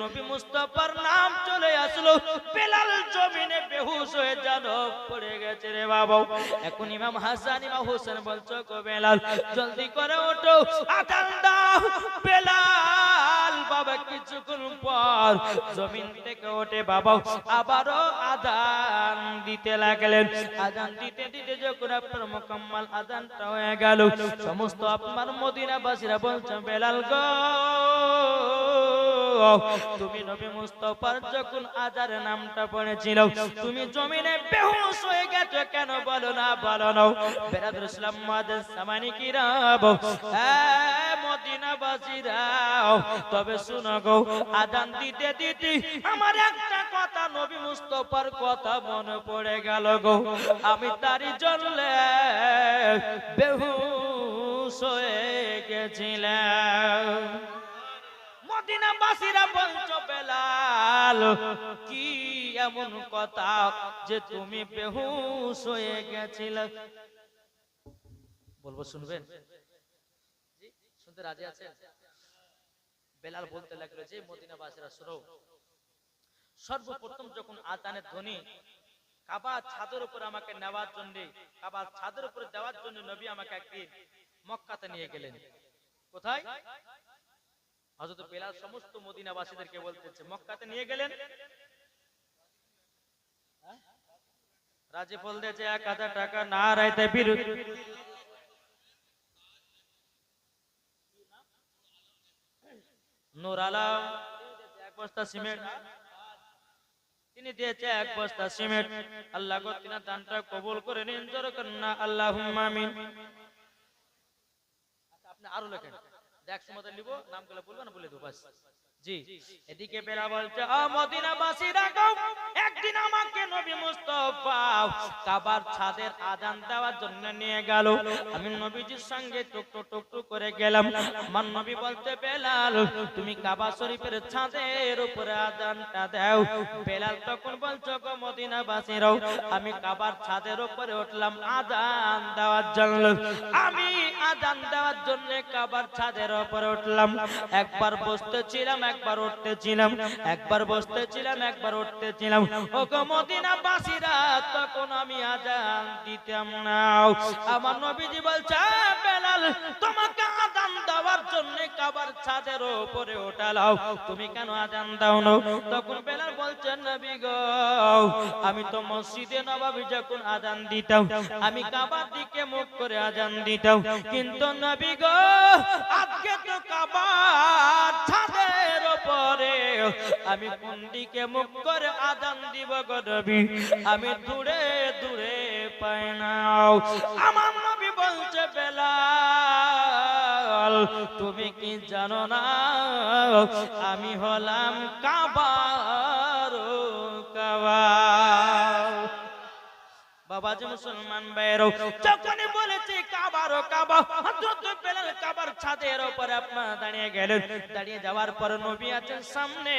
নবী মুস্তাফার নাম চলে আসলো বেলাল জমিনে বেহুশ হয়ে জানো পড়ে গেছে রে বাবা এখন ইমাম হাসান ইমাম হোসেন বলছো গো বেলাল জলদি করে ওঠো আযান দাও বেলাল বাবা কিছুক্ষণ পর জমিন থেকে ওঠে বাবা আবারও আযান দিতে লাগলেন আযান দিতে দিতে যখন আপনার মুকাম্মাল আযানটা হয়ে গেল সমস্ত আপনার মদিনাবাসীরা বলছেন বেলাল গো তুমি নবী মুস্তাফার যখন আযানের নামটা পড়েছিল তুমি জমিনে বেহুশ হয়ে গেছো কেন বলো না বেরাদর ইসলাম মাদের সামানি কিরাম মদিনাবাসীরা তবে শুনো গো আযান দিতে দিতে আমার একটা কথা নবী মুস্তাফার কথা মনে পড়ে গেল গো আমি তারই জন্য বেহুশ হয়ে গেছিলাম মদিনাবাসীরা বলছো বেলাল কি এমন কথা যে তুমি বেহুশ হয়ে গেছিলে বলবো শুনবেন জি শুনতে রাজি আছেন বেলাল বলতে লাগলো যে মদিনাবাসীরা শুনো সর্বপ্রথম যখন আযানের ধ্বনি কাবা ছাদের উপর আমাকে নেওয়ার জন্য কাবা ছাদের উপর দেওয়ার জন্য নবী আমাকে একদিন মক্কাতে নিয়ে গেলেন কোথায় হযরত বেলাল সমস্ত মদিনাবাসীদেরকে বলতেছে মক্কাতে নিয়ে গেলেন রাজি বল দিয়েছে 1000 টাকা না রাইতে বিরুদ্ধ নূর আলম এক বস্তা সিমেন্ট তিনি দিয়েছে এক বস্তা সিমেন্ট আল্লাহ গো তিনা দানটা কবুল করে নিন জোরে করেন না আল্লাহুম্মা আমিন আচ্ছা আপনি আরো লেখেন দেখ সময় নিব নামগুলো বলবেন বলে দেব বাস জি এদিকে বেলা বলছে ও মদিনাবাসীরা গো একদিন আমাকে নবী মুস্তাফা কাবার ছাদের আযান দেওয়ার জন্য নিয়ে গেল আমি নবীজির সঙ্গে টুকটুক করে গেলাম আমার নবী বলতে বেলাল তুমি কাবা শরীফের ছাদের উপরে আযানটা দাও বেলাল তখন বলছো গো মদিনাবাসীরা আমি কাবার ছাদের উপরে উঠলাম আযান দেওয়ার জন্য আমি আযান দেওয়ার জন্য কাবার ছাদের উপরে উঠলাম একবার বসতেছিলাম একবার উঠতেছিলাম একবার বসতেছিলাম একবার উঠতেছিলাম ও গো মদিনাবাসীরা তখন আমি আযান দিতাম না আমার নবীজি বলছে বেলাল তোমাকে আযান দেওয়ার জন্য কাবার ছাদের উপরে ওঠালাও তুমি কেন আযান দাও না তখন বেলাল বলছে নবী গো আমি তো মসজিদে নববী যখন আযান দিতাম আমি কাবার দিকে মুখ করে আযান দিতাম কিন্তু নবী গো আজকে তো কাবার ছাদের উপরে আমি কোন দিকে মুখ করে আযান দিব গো নবী আমি দূরে দূরে পাই না আমার নবী বলছে বেলাল তুমি কি জানো না আমি হলাম কাবার কাবা বাবাজি মুসলমান ভাইরা যখনই বলেছে কাবার কাবা হযরত বেলাল কাবার ছাদের উপরে আপনারা দাঁড়িয়ে গেলেন দাঁড়িয়ে যাওয়ার পর নবী আছেন সামনে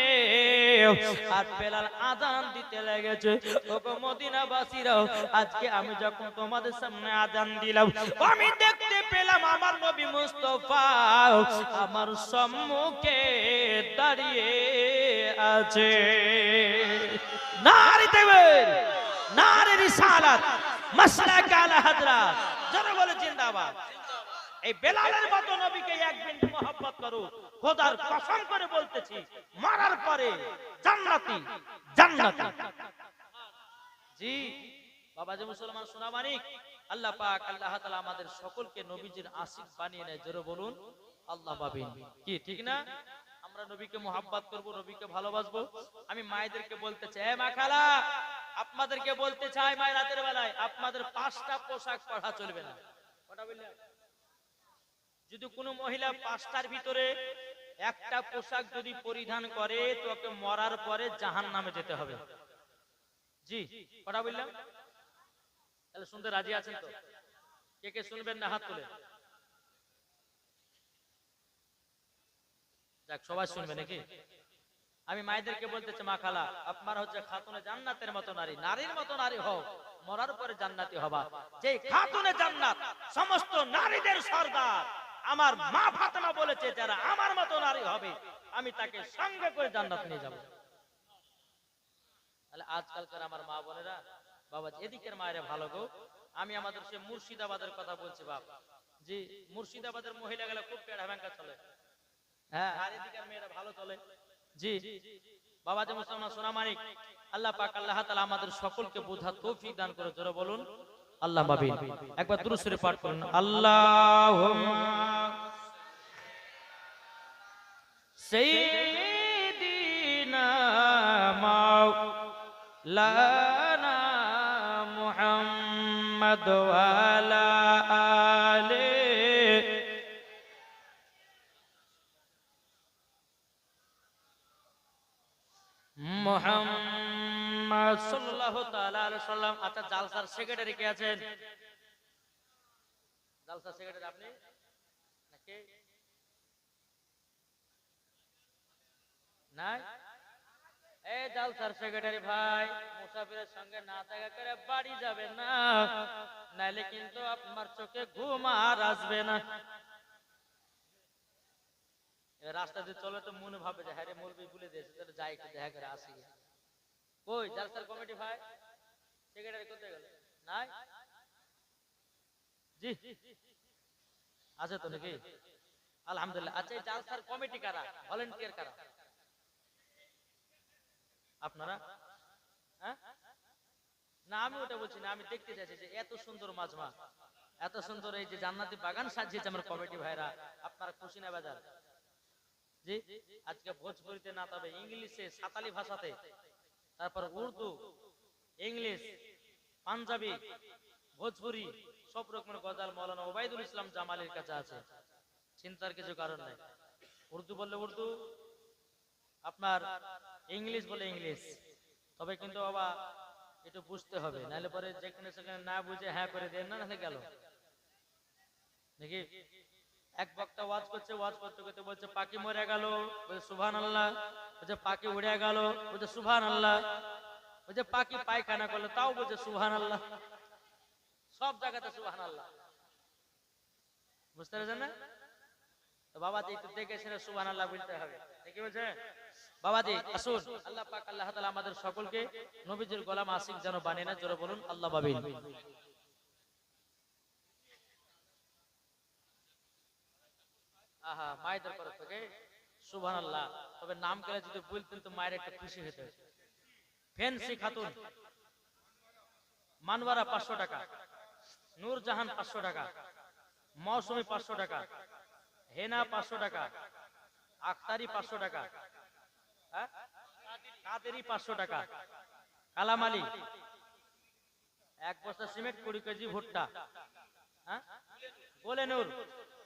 আর বেলাল আযান দিতে লেগেছে ওগো মদিনাবাসীরা আজকে আমি যখন তোমাদের সামনে আযান দিলাম আমি দেখতে পেলাম আমার নবী মুস্তাফা আমার সম্মুখে দাঁড়িয়ে আছে নারে তাকবীর নারে রিসালাত মাসলাক আলা হযরত যারা বলে জিন্দাবাদ এই বেলালের মতো নবীকে এক বিন্দু মহব্বত করো খোদার কসম করে বলতেছি মারার পরে জান্নাতি জান্নাতি জি বাবাজি মুসলমান সোনা মানিক আল্লাহ পাক আল্লাহ তাআলা আমাদের সকলকে নবীজির আশিক বানিয়ে নেয় জোরে বলুন আল্লাহ পাবেন কি ঠিক না আমরা নবীকে মোহাব্বত করব, নবীকে ভালোবাসবো। আমি মায়েদেরকে বলতে চাই, মা খালা আপনাদেরকে বলতে চাই, মায়ের রাতের বেলায় আপনাদের 5টা পোশাক পরা চলবে না। কটা বললেন? যদি কোনো মহিলা 5টার ভিতরে একটা পোশাক যদি পরিধান করে তো ওকে মরার পরে জাহান্নামে যেতে হবে। জি, কটা বললাম? তাহলে শুনতে রাজি আছেন তো? কে কে শুনবেন না হাত তুলে? যাক, সবাই শুনবে নাকি? আমি মায়েদেরকে বলতেছি, মা খালা আপনারা হচ্ছে খাতুনে জান্নাতের মতো নারী, নারীর মতো নারী হও, মরার পরে জান্নাতি হবা। যে খাতুনে জান্নাত সমস্ত নারীদের সর্দার আমার মা ফাতেমা বলেছে, যারা আমার মতো নারী হবে আমি তাকে সঙ্গে করে জান্নাত নিয়ে যাব। তাহলে আজকালকার আমার মা বোনেরা, বাবা এদিকের মায়েরা ভালো গো। আমি আমাদের সে মুর্শিদাবাদের কথা বলছি বাপ। জি, মুর্শিদাবাদের মহিলা গেলে খুব পেড়া ভেঙ্কা চলে। হ্যাঁ, আর এদিকের মেয়েরা ভালো চলে। জি বাবা যে মুসলমান সোনামানিক, আল্লাহ পাক আল্লাহ তাআলা আমাদের সকলকে বোঝার তৌফিক দান করে। জোরে বলুন আল্লাহুম্মা আমিন। একবার দুরূদ শরীফ পাঠ করুন, আল্লাহুম্মা সাইয়্যিদিনা মাওলানা মুহাম্মদ ওয়া আলা আলিহি মুহাম্মদ সাল্লাল্লাহু তাআলা আলাইহি সাল্লাম। আচ্ছা, জালসার সেক্রেটারি কে আছেন? জালসার সেক্রেটারি আপনি নাকি? নাই? এই জালসার সেক্রেটারি ভাই, মুসাফিরের সঙ্গে না দেখা করে বাড়ি যাবেন না, নাইলে কিন্তু আপনার চোখে ঘুম আর আসবে না। রাস্তা দিয়ে চলে তো মনে ভাবে যে হ্যাঁ রে মৌলবি ভুলে দিয়েছে, তাহলে যাই একটু দেখা করে আসি। কই জালসার কমিটি ভাই, সেক্রেটারি কোথায় গেল? নাই? জি আছে তো নাকি? আলহামদুলিল্লাহ। আচ্ছা, এই জালসার কমিটি কারা, ভলান্টিয়ার কারা? আপনারা? হ্যাঁ না, আমি ওটা বলছি না, আমি দেখতে চাইছি যে এত সুন্দর মাজমা, এত সুন্দর এই যে জান্নাতি বাগান সাজিয়েছে আমার কমিটি ভাইরা, আপনারা খুশি না বাজার? জি, আজকে ভোজপুরিতে না, তবে ইংলিশে, সাঁতালি ভাষাতে, তারপর উর্দু, ইংলিশ, পাঞ্জাবি, ভোজপুরি, সব রকমের গজাল মৌলানা ওবায়দুল ইসলাম জামালের কাছে আছে। চিন্তার কিছু কারণ নাই। উর্দু বললে উর্দু, আপনার ইংলিশ বলে ইংলিশ, তবে কিন্তু বাবা একটু বুঝতে হবে, নাহলে পরে যেখানে সেখানে না বুঝে হ্যাঁ করে দেন না, নাহলে গেল নাকি। এক বক্তা ওয়াজ করছে, ওয়াজ করতে করতে বলছে পাখি মরে গেল, বলছে সুবহানাল্লাহ। বলছে পাখি উড়ে গেল, বলছে সুবহানাল্লাহ। বলছে পাখি পায়খানা করলে, তাও বলছে সুবহানাল্লাহ। সব জায়গাতে সুবহানাল্লাহ। বুঝতে পেরেছেন না? তো বাবাজি একটু দেখে শুনে সুবহানাল্লাহ বলতে হবে, কি বলছে বাবাজি? আসুন, আল্লাহ পাক আল্লাহ তাআলা আমাদের সকলকে নবীজির গোলাম আশিক যেন বানিয়ে নেয়। জোরে বলুন আল্লাহুম্মা আমিন। আহা, মায়েদের তরফ থেকে সুবহানাল্লাহ। তবে নাম করে যদি বলতেন তো মায়ের একটা খুশি হতো। ফেন্সি খাতুন মানওয়ারা 500 টাকা, নূরজাহান 500 টাকা, মৌসুমী 500 টাকা, হেনা 500 টাকা, আখতারি 500 টাকা, কাদেরি 500 টাকা, কালামালি 1 বস্তা সিমেন্ট, 20 কেজি ভুট্টা, গোলে নূর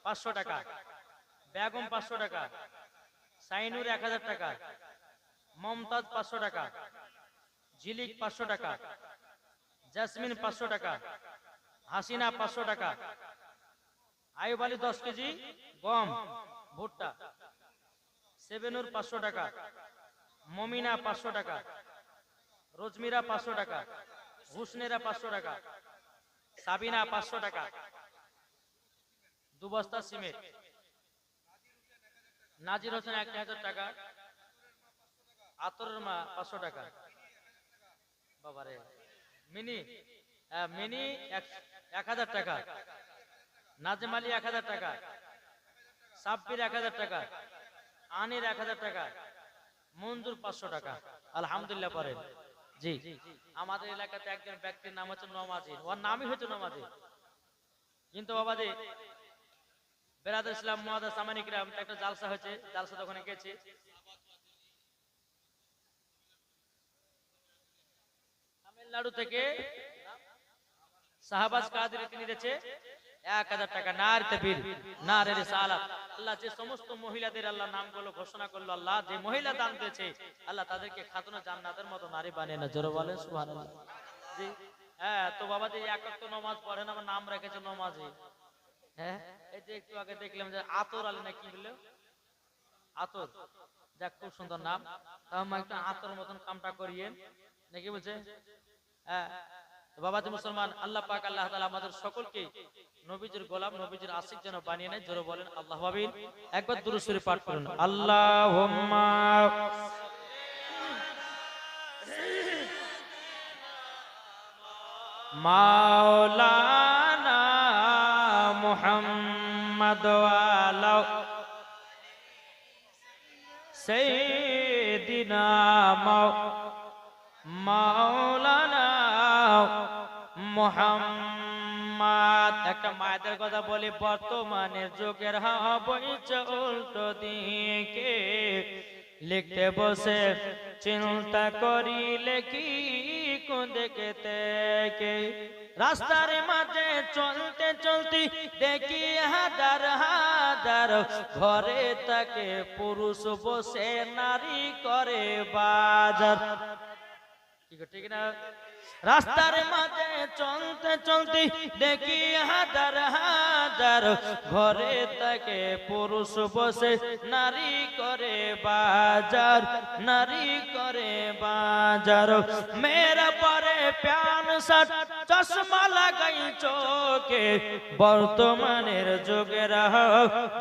500 টাকা, বেগম 500 টাকা, সাইনুর 1000 টাকা, মমতাজ 500 টাকা, ঝিলিক 500 টাকা, জেসমিন 500 টাকা, হাসিনা 500 টাকা, আয়ুব আলী 10 কেজি গম ভুট্টা, সেবেনুর 500 টাকা, মমিনা 500 টাকা, রোজমিরা 500 টাকা, হুসনেরা 500 টাকা, সাবিনা 500 টাকা, 2 বস্তা সিমেন্ট, নাজির হোসেন 1000 টাকা, আতরের মা 500 টাকা, বাবারে মিনি মিনি 1000 টাকা, নাজেম আলী 1000 টাকা, সাব্বির 1000 টাকা, আনির 1000 টাকা, মঞ্জুর 500 টাকা। আলহামদুলিল্লাহ পড়েন। জি, আমাদের এলাকাতে একজন ব্যক্তির নাম হচ্ছে নমাজি, ওর নামই হচ্ছে নমাজি। কিন্তু বাবাজি বেরাদার ইসলাম মুআদ্দাস সামানি কিরাম, একটা জালসা হয়েছে, জালসা ওখানে গেছি। তামিলনাড়ু থেকে শাহবাজ কাদরি তিনি দিয়েছে 1000 টাকা। নার তাকবীর, নারে রিসালাত। আল্লাহ যে সমস্ত মহিলাদের আল্লাহ নামগুলো ঘোষণা করলো, আল্লাহ যে মহিলা দান দিয়েছে আল্লাহ তাদেরকে খাতুনে জান্নাতের মতো নারী বানিয়ে না। জোরে বলেন সুবহানাল্লাহ। জি হ্যাঁ, তো বাবা যে এক ওয়াক্ত নামাজ পড়েন, আমার নাম রেখেছে নামাজি। হ্যাঁ, এই যে একটু আগে দেখলাম যে আতর আলী না কি বললো, আতর, যাক খুব সুন্দর নাম। তাও একটা আতর মতন কামটা করিয়ে নাকি বলছে। হ্যাঁ বাবা যে মুসলমান, আল্লাহ পাক আল্লাহ তাআলা আমাদের সকলকে নবীজির গোলাম, নবীজির আশিক যেন বানিয়ে নেয়। জোরে বলেন আল্লাহু আমিন। একবার দুরূদ শরীফ পাঠ করুন। আল্লাহুম্মা মাওলানা মুহাম্মদ ওয়ালা সাইয়্যিদিনা মাওলানা মুহাম্মদ। একটা মায়েদের কথা বলি, বর্তমানের যুগের হাওয়া বইছে উল্টো দিকে, লিখতে বসে চিন্তা করি লেখি কোন দিকে থেকে। রাস্তার মাঝে চলতে চলতে দেখি হাজার হাজার ঘরে তাকে পুরুষ বসে নারী করে বাজার। ঠিক না? রাস্তার মাঝে চলতে চলতে দেখি হাজার হাজার ঘরে তাকে পুরুষ বসে নারী করে বাজার, নারী করে বাজার। মেরা পরে প্যান শার্ট চশমা লাগাই চোখে, বর্তমানের যুগের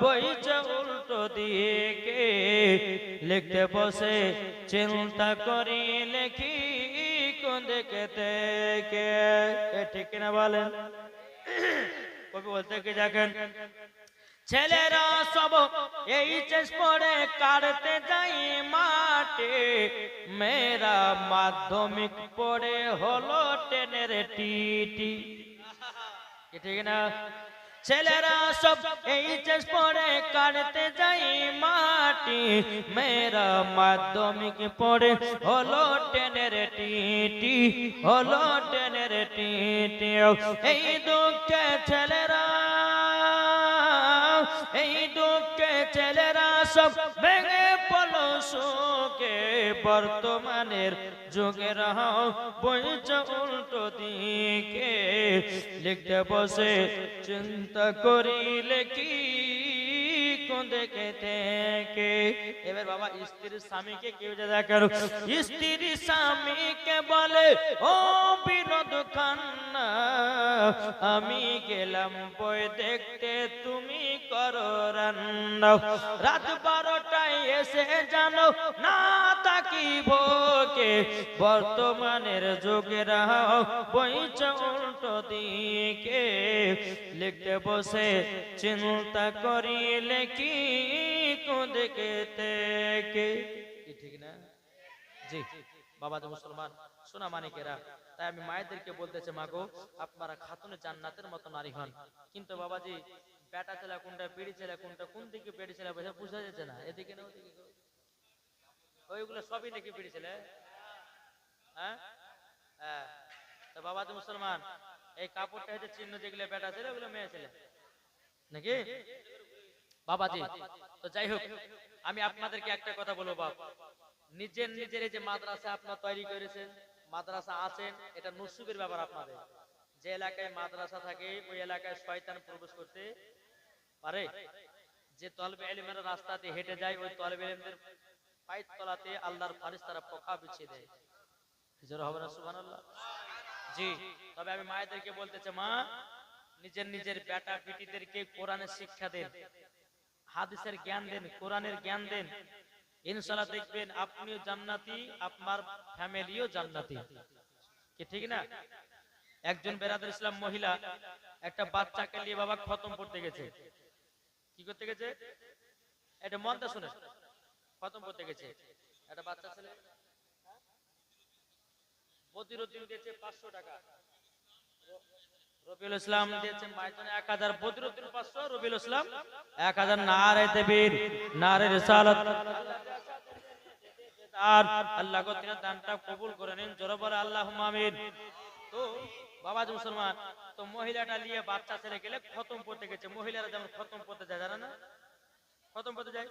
বইছে উল্টো দিকে, লিখতে বসে চিন্তা করি লেখি কোন দিকে থেকে। ঠিক না বলেন? কবি বলতে কি দেখেন, ছেলেরা সব এইচএস পড়ে কাটতে যাই মাঠে, মেয়েরা মাধ্যমিক পড়ে হলো টেনের টিটি। ঠিক না? ছেলেরা সব এইচএস পড়ে কাটতে যাই মাটি, মেয়েরা মাধ্যমিক পড়ে হলো টেনের টিটি, হলো টেনের টিটি। এই দুঃখে ছেলেরা, এই দুঃখে ছেলেরা সব ভেঙে পড়লো শোকে, বর্তমানের যুগের বইছে উল্টো দিকে, লিখতে বসে চিন্তা করি লেখি কোন দিকে থেকে। এবার বাবা স্ত্রীর স্বামীকে কেউ যে দেখেন, স্ত্রীর স্বামীকে বলে ও বিনোদ খান্না, আমি গেলাম বই দেখতে তুমি করো রান্না, রাত 12টায় এসে জানো না তাকি ভোকে, বর্তমানের যুগের বইছে উল্টো দিকে, লিখতে বসে চিন্তা করি লেখি কোন দিকে থেকে। ঠিক না? জি বাবা যে মুসলমান সোনা মানিকেরা, তাই আমি মায়েদেরকে বলতেছি, মাগো আপনারা খাতুনে জান্নাতের মতো নারী হন। কিন্তু বাবাজি বেটা ছেলে কোনটা, বেড়ি ছেলে কোনটা, কোন দিকে বেড়ি ছেলে বুঝা যাচ্ছে না, এদিকে না ওদিকে, ওইগুলো সবই নাকি বেড়ি ছেলে। হ্যাঁ হ্যাঁ, তো বাবা যে মুসলমান, এই কাপড়টা হচ্ছে চিহ্ন, যেগুলো বেটা ছেলে ওগুলো মেয়ে ছেলে নাকি বাবাজি। তো যাই হোক, আমি আপনাদেরকে একটা কথা বলবো বাপ, নিজের নিজের এই যে মাদ্রাসা আপনারা তৈরি করেছেন, মাদ্রাসা আছেন, এটা নসিবের ব্যাপার আপনাদের। যে এলাকায় মাদ্রাসা থাকে ওই এলাকায় শয়তান প্রবেশ করতে পারে। যে তলবে ইলমের রাস্তাতে হেঁটে যায়, ওই তলবে ইলমদের পায়ের তলাতে আল্লাহর ফেরেশতারা পোকা বিছিয়ে দেয়। জোরে হবে না সুবহানাল্লাহ? জি, তবে আমি মায়েদেরকে বলতেছি, মা নিজের নিজের বেটা বেটিদেরকে কোরআনের শিক্ষা দেন, হাদিসের জ্ঞান দেন, কোরআনের জ্ঞান দেন। ইনশাআল্লাহ দেখবেন আপনিও জান্নাতি, আপনার ফ্যামিলিও জান্নাতি। কি ঠিক না? একজন বেরাদার ইসলাম মহিলা একটা বাচ্চাকে নিয়ে বাবা খতম পড়তে গেছে। কি করতে গেছে? এটা মনটা শুনে, খতম পড়তে গেছে একটা বাচ্চা ছেলে। প্রতিরোধ দিয়েছে 500 টাকা। রবিউল ইসলাম দিয়েছেন মাইজনে 1000, বদরুদ্দিন 500, রবিউল ইসলাম 1000। নারে তাকবীর, নারে রিসালাত। আর আল্লাহ গো তিনি দানটা কবুল করে নিন, জোরে বলে আল্লাহুম্মা আমিন। তো বাবাজি মুসলমান, তো মহিলাটা নিয়ে বাচ্চা ছেলে গেলে খতম পড়তে গেছে। মহিলারা যেমন খতম পড়তে যায়, জানা না, খতম পড়তে যায়।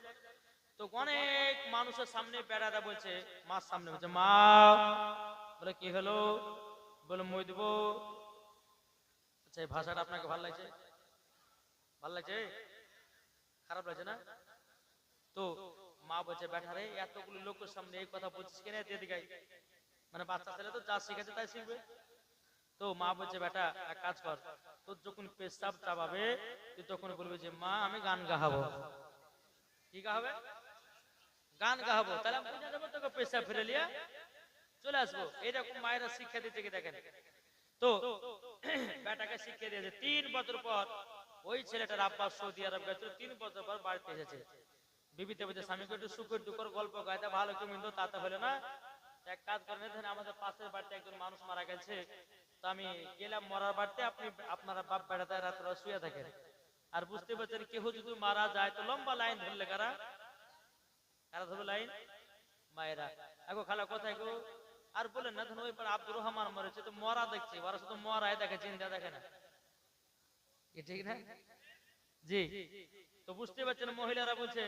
তো অনেক মানুষের সামনে বেড়াদা বলছে, মার সামনে বলছে, মা, বলে কি হলো, বলে মই দেবো। আচ্ছা, এই ভাষাটা আপনাকে ভালো লাগছে? ভালো লাগছে? খারাপ লাগছে না? তো মা বলছে, বেটা রে, এতগুলো লোকের সামনে এই কথা বলছিস কেন? এদিকে মানে বাচ্চা ছেলে তো যা শিখেছে তাই শিখবে। তো মা বলছে, বেটা এক কাজ কর, তোর যখন পেশাব চাবাবে তুই তখন বলবি যে মা আমি গান গাহাবো। কি গাহাবে? গান গাহাবো। তাহলে আমি বুঝে যাবো তোকে পেশাব ফিরে লিয়া চলে আসবো। এরকম মায়েরা শিক্ষা দিতে কি দেখেন। তো বেটাকে শিখিয়ে দিয়েছে। 3 বছর পর ওই ছেলেটার আব্বা সৌদি আরব গেছিল, 3 বছর পর বাড়িতে এসেছে। বিবিতে বলছে, স্বামীকে একটু সুখের দুঃখের গল্প গাইতে, ভালো কেউ মিলতো তাতে হলে না, এক কাজ করেন, আমাদের পাশের বাড়িতে একজন মানুষ মারা গেছে, তো আমি গেলাম মরার বাড়িতে, আপনি আপনারা বাপ বেড়াতে রাত্রে শুয়ে থাকেন। আর বুঝতে পারছেন কেউ যদি মারা যায় তো লম্বা লাইন ধরলে কারা কারা ধরবে লাইন? মায়েরা। আগো খালা কোথায় গো? আর বলেন না, ধরুন ওই পর আব্দুর রহমান মরেছে, তো মরা দেখছি, ওরা শুধু মরাই দেখে, চিন্তা দেখে না। ঠিক না? জি। তো বুঝতে পারছেন মহিলারা বলছে,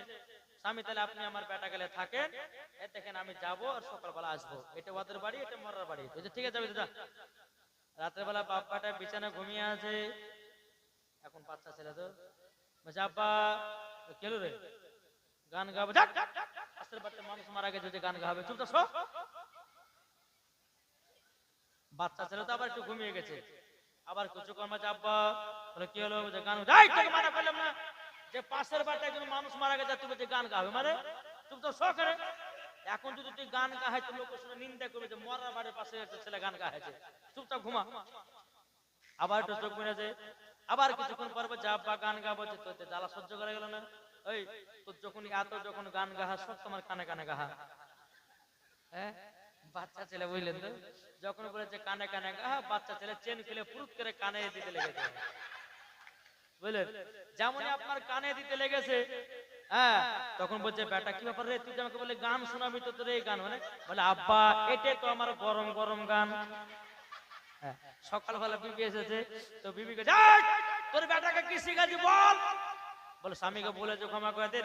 স্বামী তাহলে আপনি আমার বেটা গেলে থাকেন, দেখেন আমি যাবো আর সকালবেলা আসবো। এটা ওদের বাড়ি, এটা মরার বাড়ি। ঠিক আছে, যাবি দাদা। রাতের বেলা বাপ্পাটা বিছানা ঘুমিয়ে আছে। এখন বাচ্চা ছেলে তো বলছে, আব্বা কেন রে গান গাবে? পাশের বাড়িতে মানুষ মারা গেছে, যে গান গাবে, চুপ তো। বাচ্চা ছেলে তো আবার একটু ঘুমিয়ে গেছে। আবার কিছু কর্ম আব্বা বলে কি হলো? যে গান মানা করলাম না, যে পাশের বাড়িতে একজন মানুষ মারা গেছে, তুমি যে গান গাবে মানে চুপ তো শখ করে। এখন যদি তুই গান গাহাই তো লোক শুনে নিন্দা করবে যে মরার বাড়ির পাশে ছেলে গান গাহাইছে, চুপচাপ ঘুমা। আবার একটু চোখ মেরেছে। আবার কিছুক্ষণ পর বলছে, আব্বা গান গা। বলছে, তো জ্বালা সহ্য করা গেল না? ওই তোর যখন এত যখন গান গাহা, সব তোমার কানে কানে গাহা। হ্যাঁ, বাচ্চা ছেলে বুঝলেন তো, যখন বলেছে কানে কানে গাহা, বাচ্চা ছেলে চেন খুলে পুরুত করে কানে দিতে লেগেছে। বুঝলেন, যেমনই আপনার কানে দিতে লেগেছে, হ্যাঁ, তখন বলছে, বেটা কি ব্যাপার রে, তুই আমাকে বলে গান শোনাবি, তো তোর এই গান মানে? বলে, আব্বা এটাই তো আমার গরম গরম গান। সকালবেলা বিবি এসেছে, তো বিবি কে, তোর বেটাকে কি শিখাচ্ছি বল। বলে, স্বামীকে বলেছে ক্ষমা করে দে,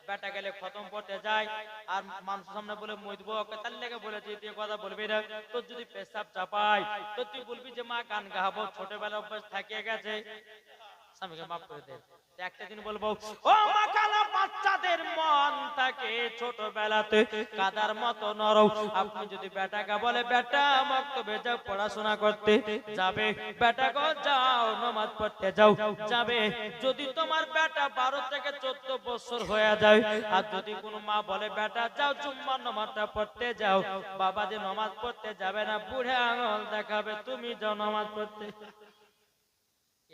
বেটা গেলে খতম পড়তে যায় আর মানুষের সামনে বলে মইদবো, তার লেগে বলেছি তুই কথা বলবি না। তোর যদি পেশাব চাপাই তো তুই বলবি যে মা গান গাহাবো, ছোটবেলা অভ্যাস থাকিয়ে গেছে, স্বামীকে মাফ করে দে। একটা দিন বলবো, ও মা কালা, বাচ্চাদের মন থাকে ছোটবেলাতে কাদার মতো নরম। আপনি যদি বেটাকে বলে, বেটা মক্তবে যাও পড়াশোনা করতে যাবে, বেটা গো যাও নামাজ পড়তে যাও যাবে। যদি তোমার বেটা 12 থেকে 14 বছর হয়ে যায়, আর যদি কোনো মা বলে, বেটা যাও জুম্মার নামাজটা পড়তে যাও, বাবা যে নামাজ পড়তে যাবে না, বুড়ে আঙুল দেখাবে, তুমি যাও নামাজ পড়তে।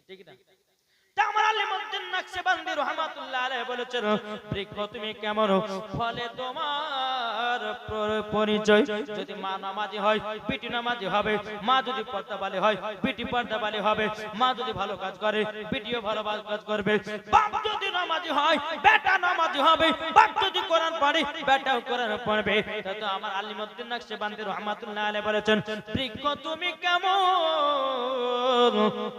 ঠিক না? তুমি কেমন ফলে তোমার পরিচয়? যদি মা নামাজি হয়, বিটি নামাজি হবে। মা যদি পর্দাবালি হয়, বিটি পর্দাবালি হবে। মা যদি ভালো কাজ করে, বিটিও ভালো কাজ করবে। বাপ যদি নামাজি হয়, বেটা নামাজি হবে। বাপ যদি কোরআন পড়ে, বেটাও কোরআন পড়বে। তো আমার আলিমউদ্দিন নকশবন্দি রাহমাতুল্লাহ আলাইহি বলেছেন, বৃক্ষ তুমি কেমন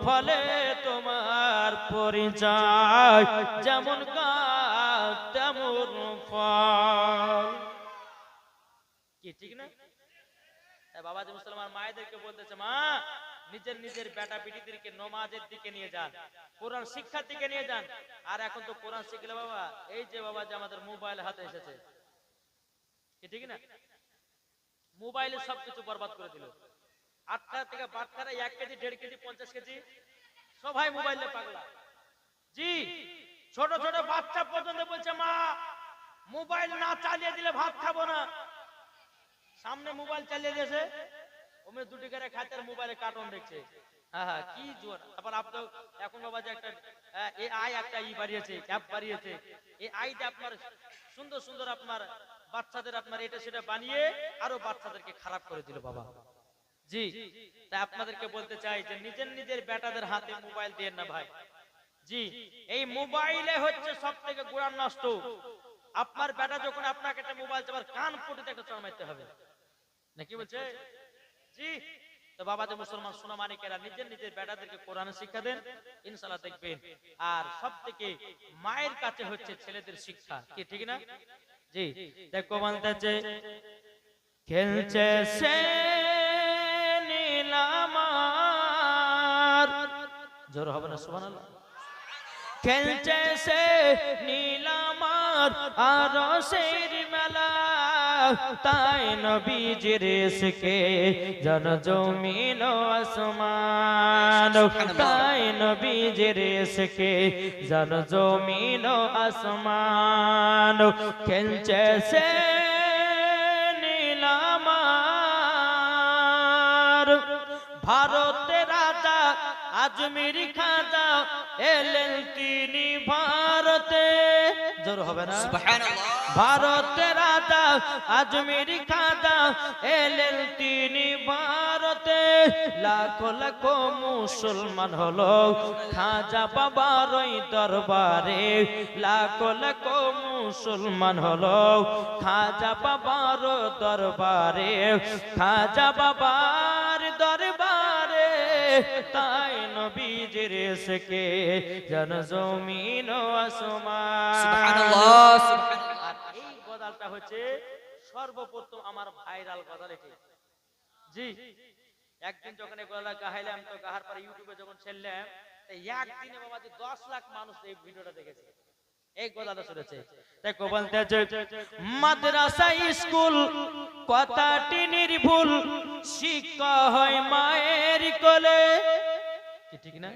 ফলে তোমার পরিচয়, যেমন গাছ তেমন ফল। কি ঠিক না? বাবাজি মুসলমান মায়েদেরকে বলতেছে, মা নিজের নিজের বেটা বেটিদেরকে নামাজের দিকে নিয়ে যান, কোরআন শিক্ষার দিকে নিয়ে যান। আর এখন তো কোরআন শিখলে বাবা, এই যে বাবা যে আমাদের মোবাইল হাতে এসেছে, কি ঠিক না? মোবাইলে সবকিছু বরবাদ করে দিল। 8টা থেকে বাচ্চারা 1 কেজি 1.5 কেজি 50 কেজি সবাই মোবাইলে পাগলা। জি, ছোট ছোট বাচ্চা পর্যন্ত বলছে, মা মোবাইল না চালিয়ে দিলে ভাত খাবো না। সামনে মোবাইল চালিয়ে দিয়েছে, ওমে দুটি করে খাচ্ছে আর মোবাইলে কার্টুন দেখছে। হ্যাঁ হ্যাঁ, কি জোর। তারপর আপনি এখন বাবা যে একটা এআই একটা বাড়িয়েছে, অ্যাপ বাড়িয়েছে, এই আইতে আপনার সুন্দর সুন্দর আপনার বাচ্চাদের আপনার এটা সেটা বানিয়ে আরো বাচ্চাদেরকে খারাপ করে দিল বাবা। জি, তাই আপনাদেরকে বলতে চাই যে নিজের নিজের বেটাদের হাতে মোবাইল দেন না ভাই। জি, এই মোবাইলে হচ্ছে সবথেকে গোড়া নষ্ট। আপনার বেটা যখন আপনাকে একটা মোবাইল চাবার কান পটিতে একটা চড় মারতে হবে, নাকি বলছে? জি, তো বাবা যে মুসলমান সোনা মানিকেরা নিজের নিজের বেটাদেরকে কোরআনের শিক্ষা দেন, ইনশাআল্লাহ দেখবেন। আর সবথেকে মায়ের কাছে হচ্ছে ছেলেদের শিক্ষা, কি ঠিক না? জি, দেখো বলতেছে খেলছে সে নীলামার, জোর হবে না সুবহানাল্লাহ। খেলছে সে নীলামার আরশের মেলা, তাই নবীজির ইশকে জন জমিন ও আসমান, তাই নবীজির ইশকে জন জমিন ও আসমান। খেলছে সে নীলামার, ভারতের রাজা আজমির খাজা এলেন তিনি ভারতে, জোর হবে না সুবহানাল্লাহ। ভারতের রাজা আজমির খাজা এলেন তিনি ভারতে, লাখো লাখো মুসলমান হলো খাজা বাবার ওই দরবারে, লাখো লাখো মুসলমান হলো খাজা বাবার দরবারে, খাজা বাবার দরবারে, তাই নবীজির ইশকে জন জমিন ও আসমান। সুবহানাল্লাহ সুবহানাল্লাহ। আর এই গজলটা হচ্ছে সর্বপ্রথম আমার ভাইরাল গজল এটি। জি, একদিন যখন এই গজলটা গাইলাম, তো গাহার পরে ইউটিউবে যখন ছেড়লাম, একদিনে বাবাজি 10 লাখ মানুষ এই ভিডিওটা দেখেছে, এই গজলটা শুনেছে। দেখো বলতেছে মাদ্রাসা স্কুল কথাটি নির্ভুল, শিক্ষা হয় মায়ের কোলে, কি ঠিক না?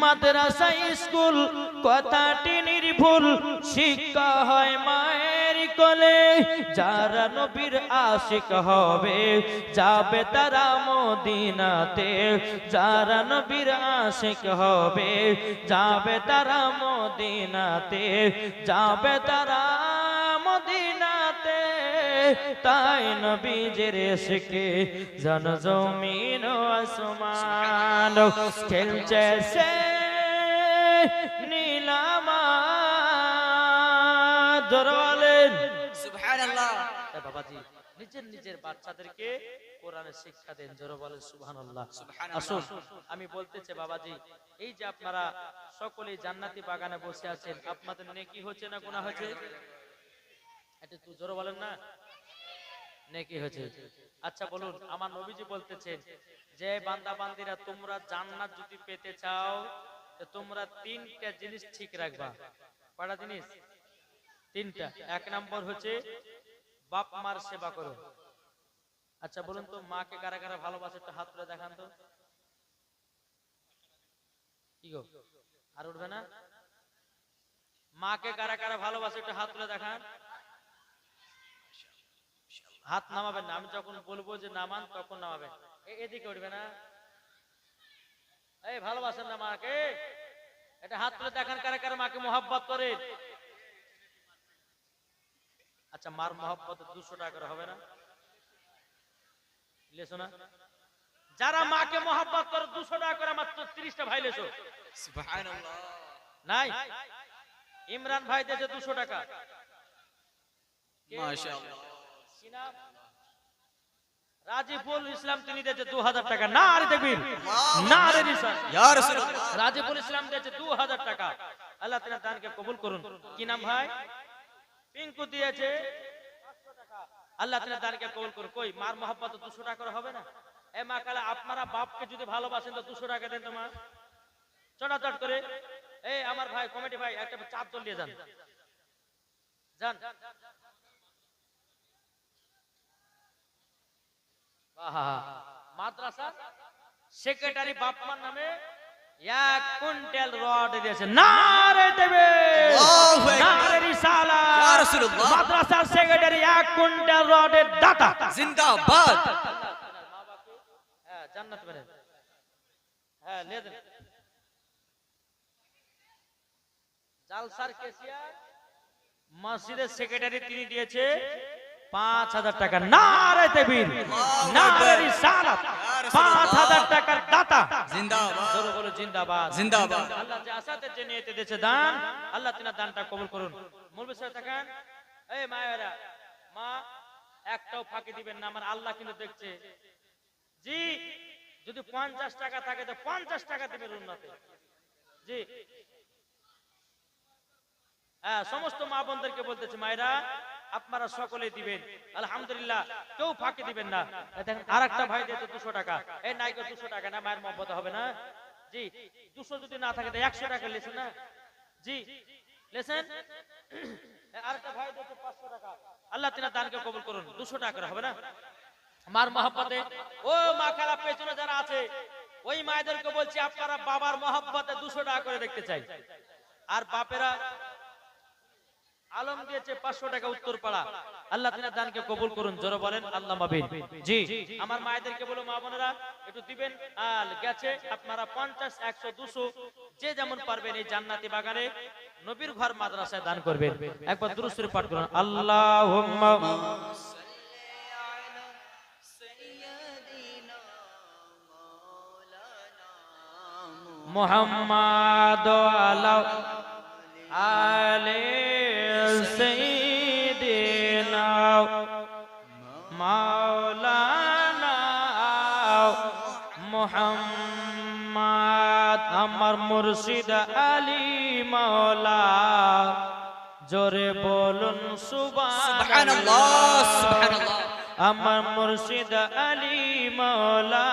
মাদ্রাসা স্কুল কথাটি নির্ভুল, শিক্ষা হয় মায়ের কোলে, যারা নবীর আশিক হবে যাবে তারা মদিনাতে, যারা নবীর আশিক হবে যাবে তারা মদিনাতে, যাবে তারা মদিনাতে, তাই নবীজির ইশকে জন জমিন ও আসমান। খেলছে সে নীলামার, জোরে বলেন সুবহানাল্লাহ। বাবাজি নিজের নিজের বাচ্চাদেরকে কোরআনের শিক্ষা দেন, জোরে বলেন সুবহানাল্লাহ। আসুন আমি বলতেছি বাবাজি, এই যে আপনারা সকলেই জান্নাতি বাগানে বসে আছেন, আপনাদের নেকি হচ্ছে না গুনাহ হচ্ছে? এটা তো জোরে বলেন না, নেকি হচ্ছে। আচ্ছা বলুন, আমার নবীজি বলতেছেন যে বান্দা বান্দিরা তোমরা জান্নাত যদি পেতে চাও, তো তোমরা তিনটা জিনিস ঠিক রাখবা। কয়টা জিনিস? তিনটা। এক নম্বর হচ্ছে বাপ মার সেবা করো। আচ্ছা বলুন তো, মাকে কারা কারা ভালোবাসে একটু হাত তুলে দেখান তো। কি গো, আর উঠবে না? মাকে কারা কারা ভালোবাসে একটু হাত তুলে দেখান। হাত নামাবেন না, আমি যখন বলবো যে নামান তখন নামাবেন। এদিকে উঠবে না। এই ভালোবাসেন না মাকে? এটা হাত তুলে দেখান কারা কারা মাকে মোহাব্বত করে। আচ্ছা মার মোহাব্বত 200 টাকা করে হবে না? লেছো না? যারা মাকে মোহাব্বত করে 200 টাকা করে মাত্র 30টা ভাই লেছো। সুবহানাল্লাহ। নাই? ইমরান ভাই দিয়েছে 200 টাকা। মাশাআল্লাহ। সিনাব রাজিবুল ইসলাম তিনি দিয়েছে 2000 টাকা। না আরে তাকবীর, না আরে রিসাল ইয়া রাসূলুল্লাহ। রাজিবুল ইসলাম দিয়েছে 2000 টাকা। আল্লাহ তাআলা দানকে কবুল করুন। কি নাম ভাই? পিঙ্কু দিয়েছে 500 টাকা। আল্লাহ তাআলা দানকে কবুল করুন। কই মার মোহাব্বত 200 টাকা করে হবে না? এ মা কালা, আপনারা বাপকে যদি ভালোবাসেন তো 200 টাকা দেন তো মা, চটাচট করে। এই আমার ভাই কমিটি ভাই একটা চাপ দল দিয়ে যান, যান। মাদ্রাসা সেক্রেটারি বাপমার নামে 1 কুইন্টাল রড দিয়েছে। নারে দেবে, নারে রিসালাত, ইয়া রাসূলুল্লাহ। মাদ্রাসার সেক্রেটারি 1 কুইন্টাল রডের দাতা, জিন্দাবাদ। হ্যাঁ জান্নাত বলেন। হ্যাঁ লে দেন। জালসার কেসিয়ার মসজিদের সেক্রেটারি তিনি দিয়েছে 5,000 টাকা। নারে তাকবীর, নারে রিসালাত। 5,000 টাকার দাতা জিন্দাবাদ, জোরে বলো জিন্দাবাদ, জিন্দাবাদ। আল্লাহ যে আসাতে যে নিয়তে দিয়েছে দান, আল্লাহ তিনার দানটা কবুল করুন। মুরব্বি সাহেব তাকান, এই মায়েরা, মা একটাও ফাঁকি দিবেন না, আমার আল্লাহ কিন্তু দেখছে। জি, যদি 50 টাকা থাকে তো 50 টাকা দিবেন উন্নতে। জি হ্যাঁ, সমস্ত মা বোনদেরকে বলতেছি, মায়েরা আপনারা সকলে দিবেন, আলহামদুলিল্লাহ, কেউ ফাঁকি দিবেন না। দেখেন আরেকটা ভাই দিয়েছে 200 টাকা। এই নাইকে 200 টাকা না, মায়ের মহব্বত হবে না। জি 200 যদি না থাকে তো 100 টাকা লেছেন না। জি লেছেন। আরেকটা ভাই দিয়েছে 500 টাকা। আল্লাহ তিনার দানকে কবুল করুন। 200 টাকা করে হবে না? মার মহব্বতে ও মা খালা পেছনে যারা আছে ওই মায়েদেরকে বলছি, আপনারা বাবার মহব্বতে 200 টাকা করে দেখতে চাই। আর বাপেরা আলম দিয়েছে 500 টাকা উত্তরপাড়া। আল্লাহ তিনার দানকে কবুল করুন, জোরে বলেন আল্লাহ মাবিন। জি আমার মায়েদেরকে বলো, মা বোনেরা একটু দিবেন। আর গেছে আপনারা 50, 100, 200 যে যেমন পারবেন এই জান্নাতি বাগানে নবীর ঘর মাদ্রাসায় দান করবেন। একবার দুরূদ শরীফ পাঠ করুন। আল্লাহুম্মা মুহাম্মাদ আলা আলে সাইয়্যিদিনা মাওলানা মুহাম্মদ। আমার মুর্শিদ আলী মাওলা, জোরে বলুন সুবহানাল্লাহ, সুবহানাল্লাহ। আমার মুর্শিদ আলী মাওলা,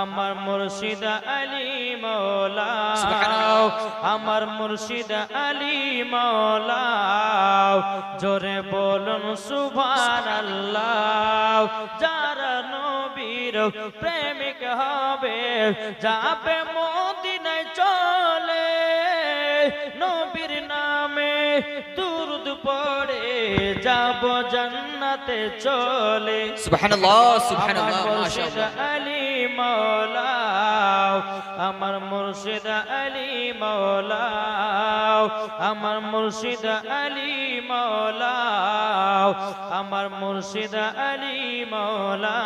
আমার মুর্শিদ আলী মাওলা, আমার মুর্শিদ আলী মাওলা, জোরে বলুন সুবহানাল্লাহ। যারা নবীর প্রেমিক হবে যাবে মদিনায় চলে, নবীর নামে দুরূদ পড়ে যাব জান্নাতে চলে। সুবহানাল্লাহ, সুবহানাল্লাহ, মাশাআল্লাহ। আলী মাওলা, আমার মুর্শিদ আলী মাওলা, আমার মুর্শিদ আলী মাওলা, আমার মুর্শিদ আলী মাওলা।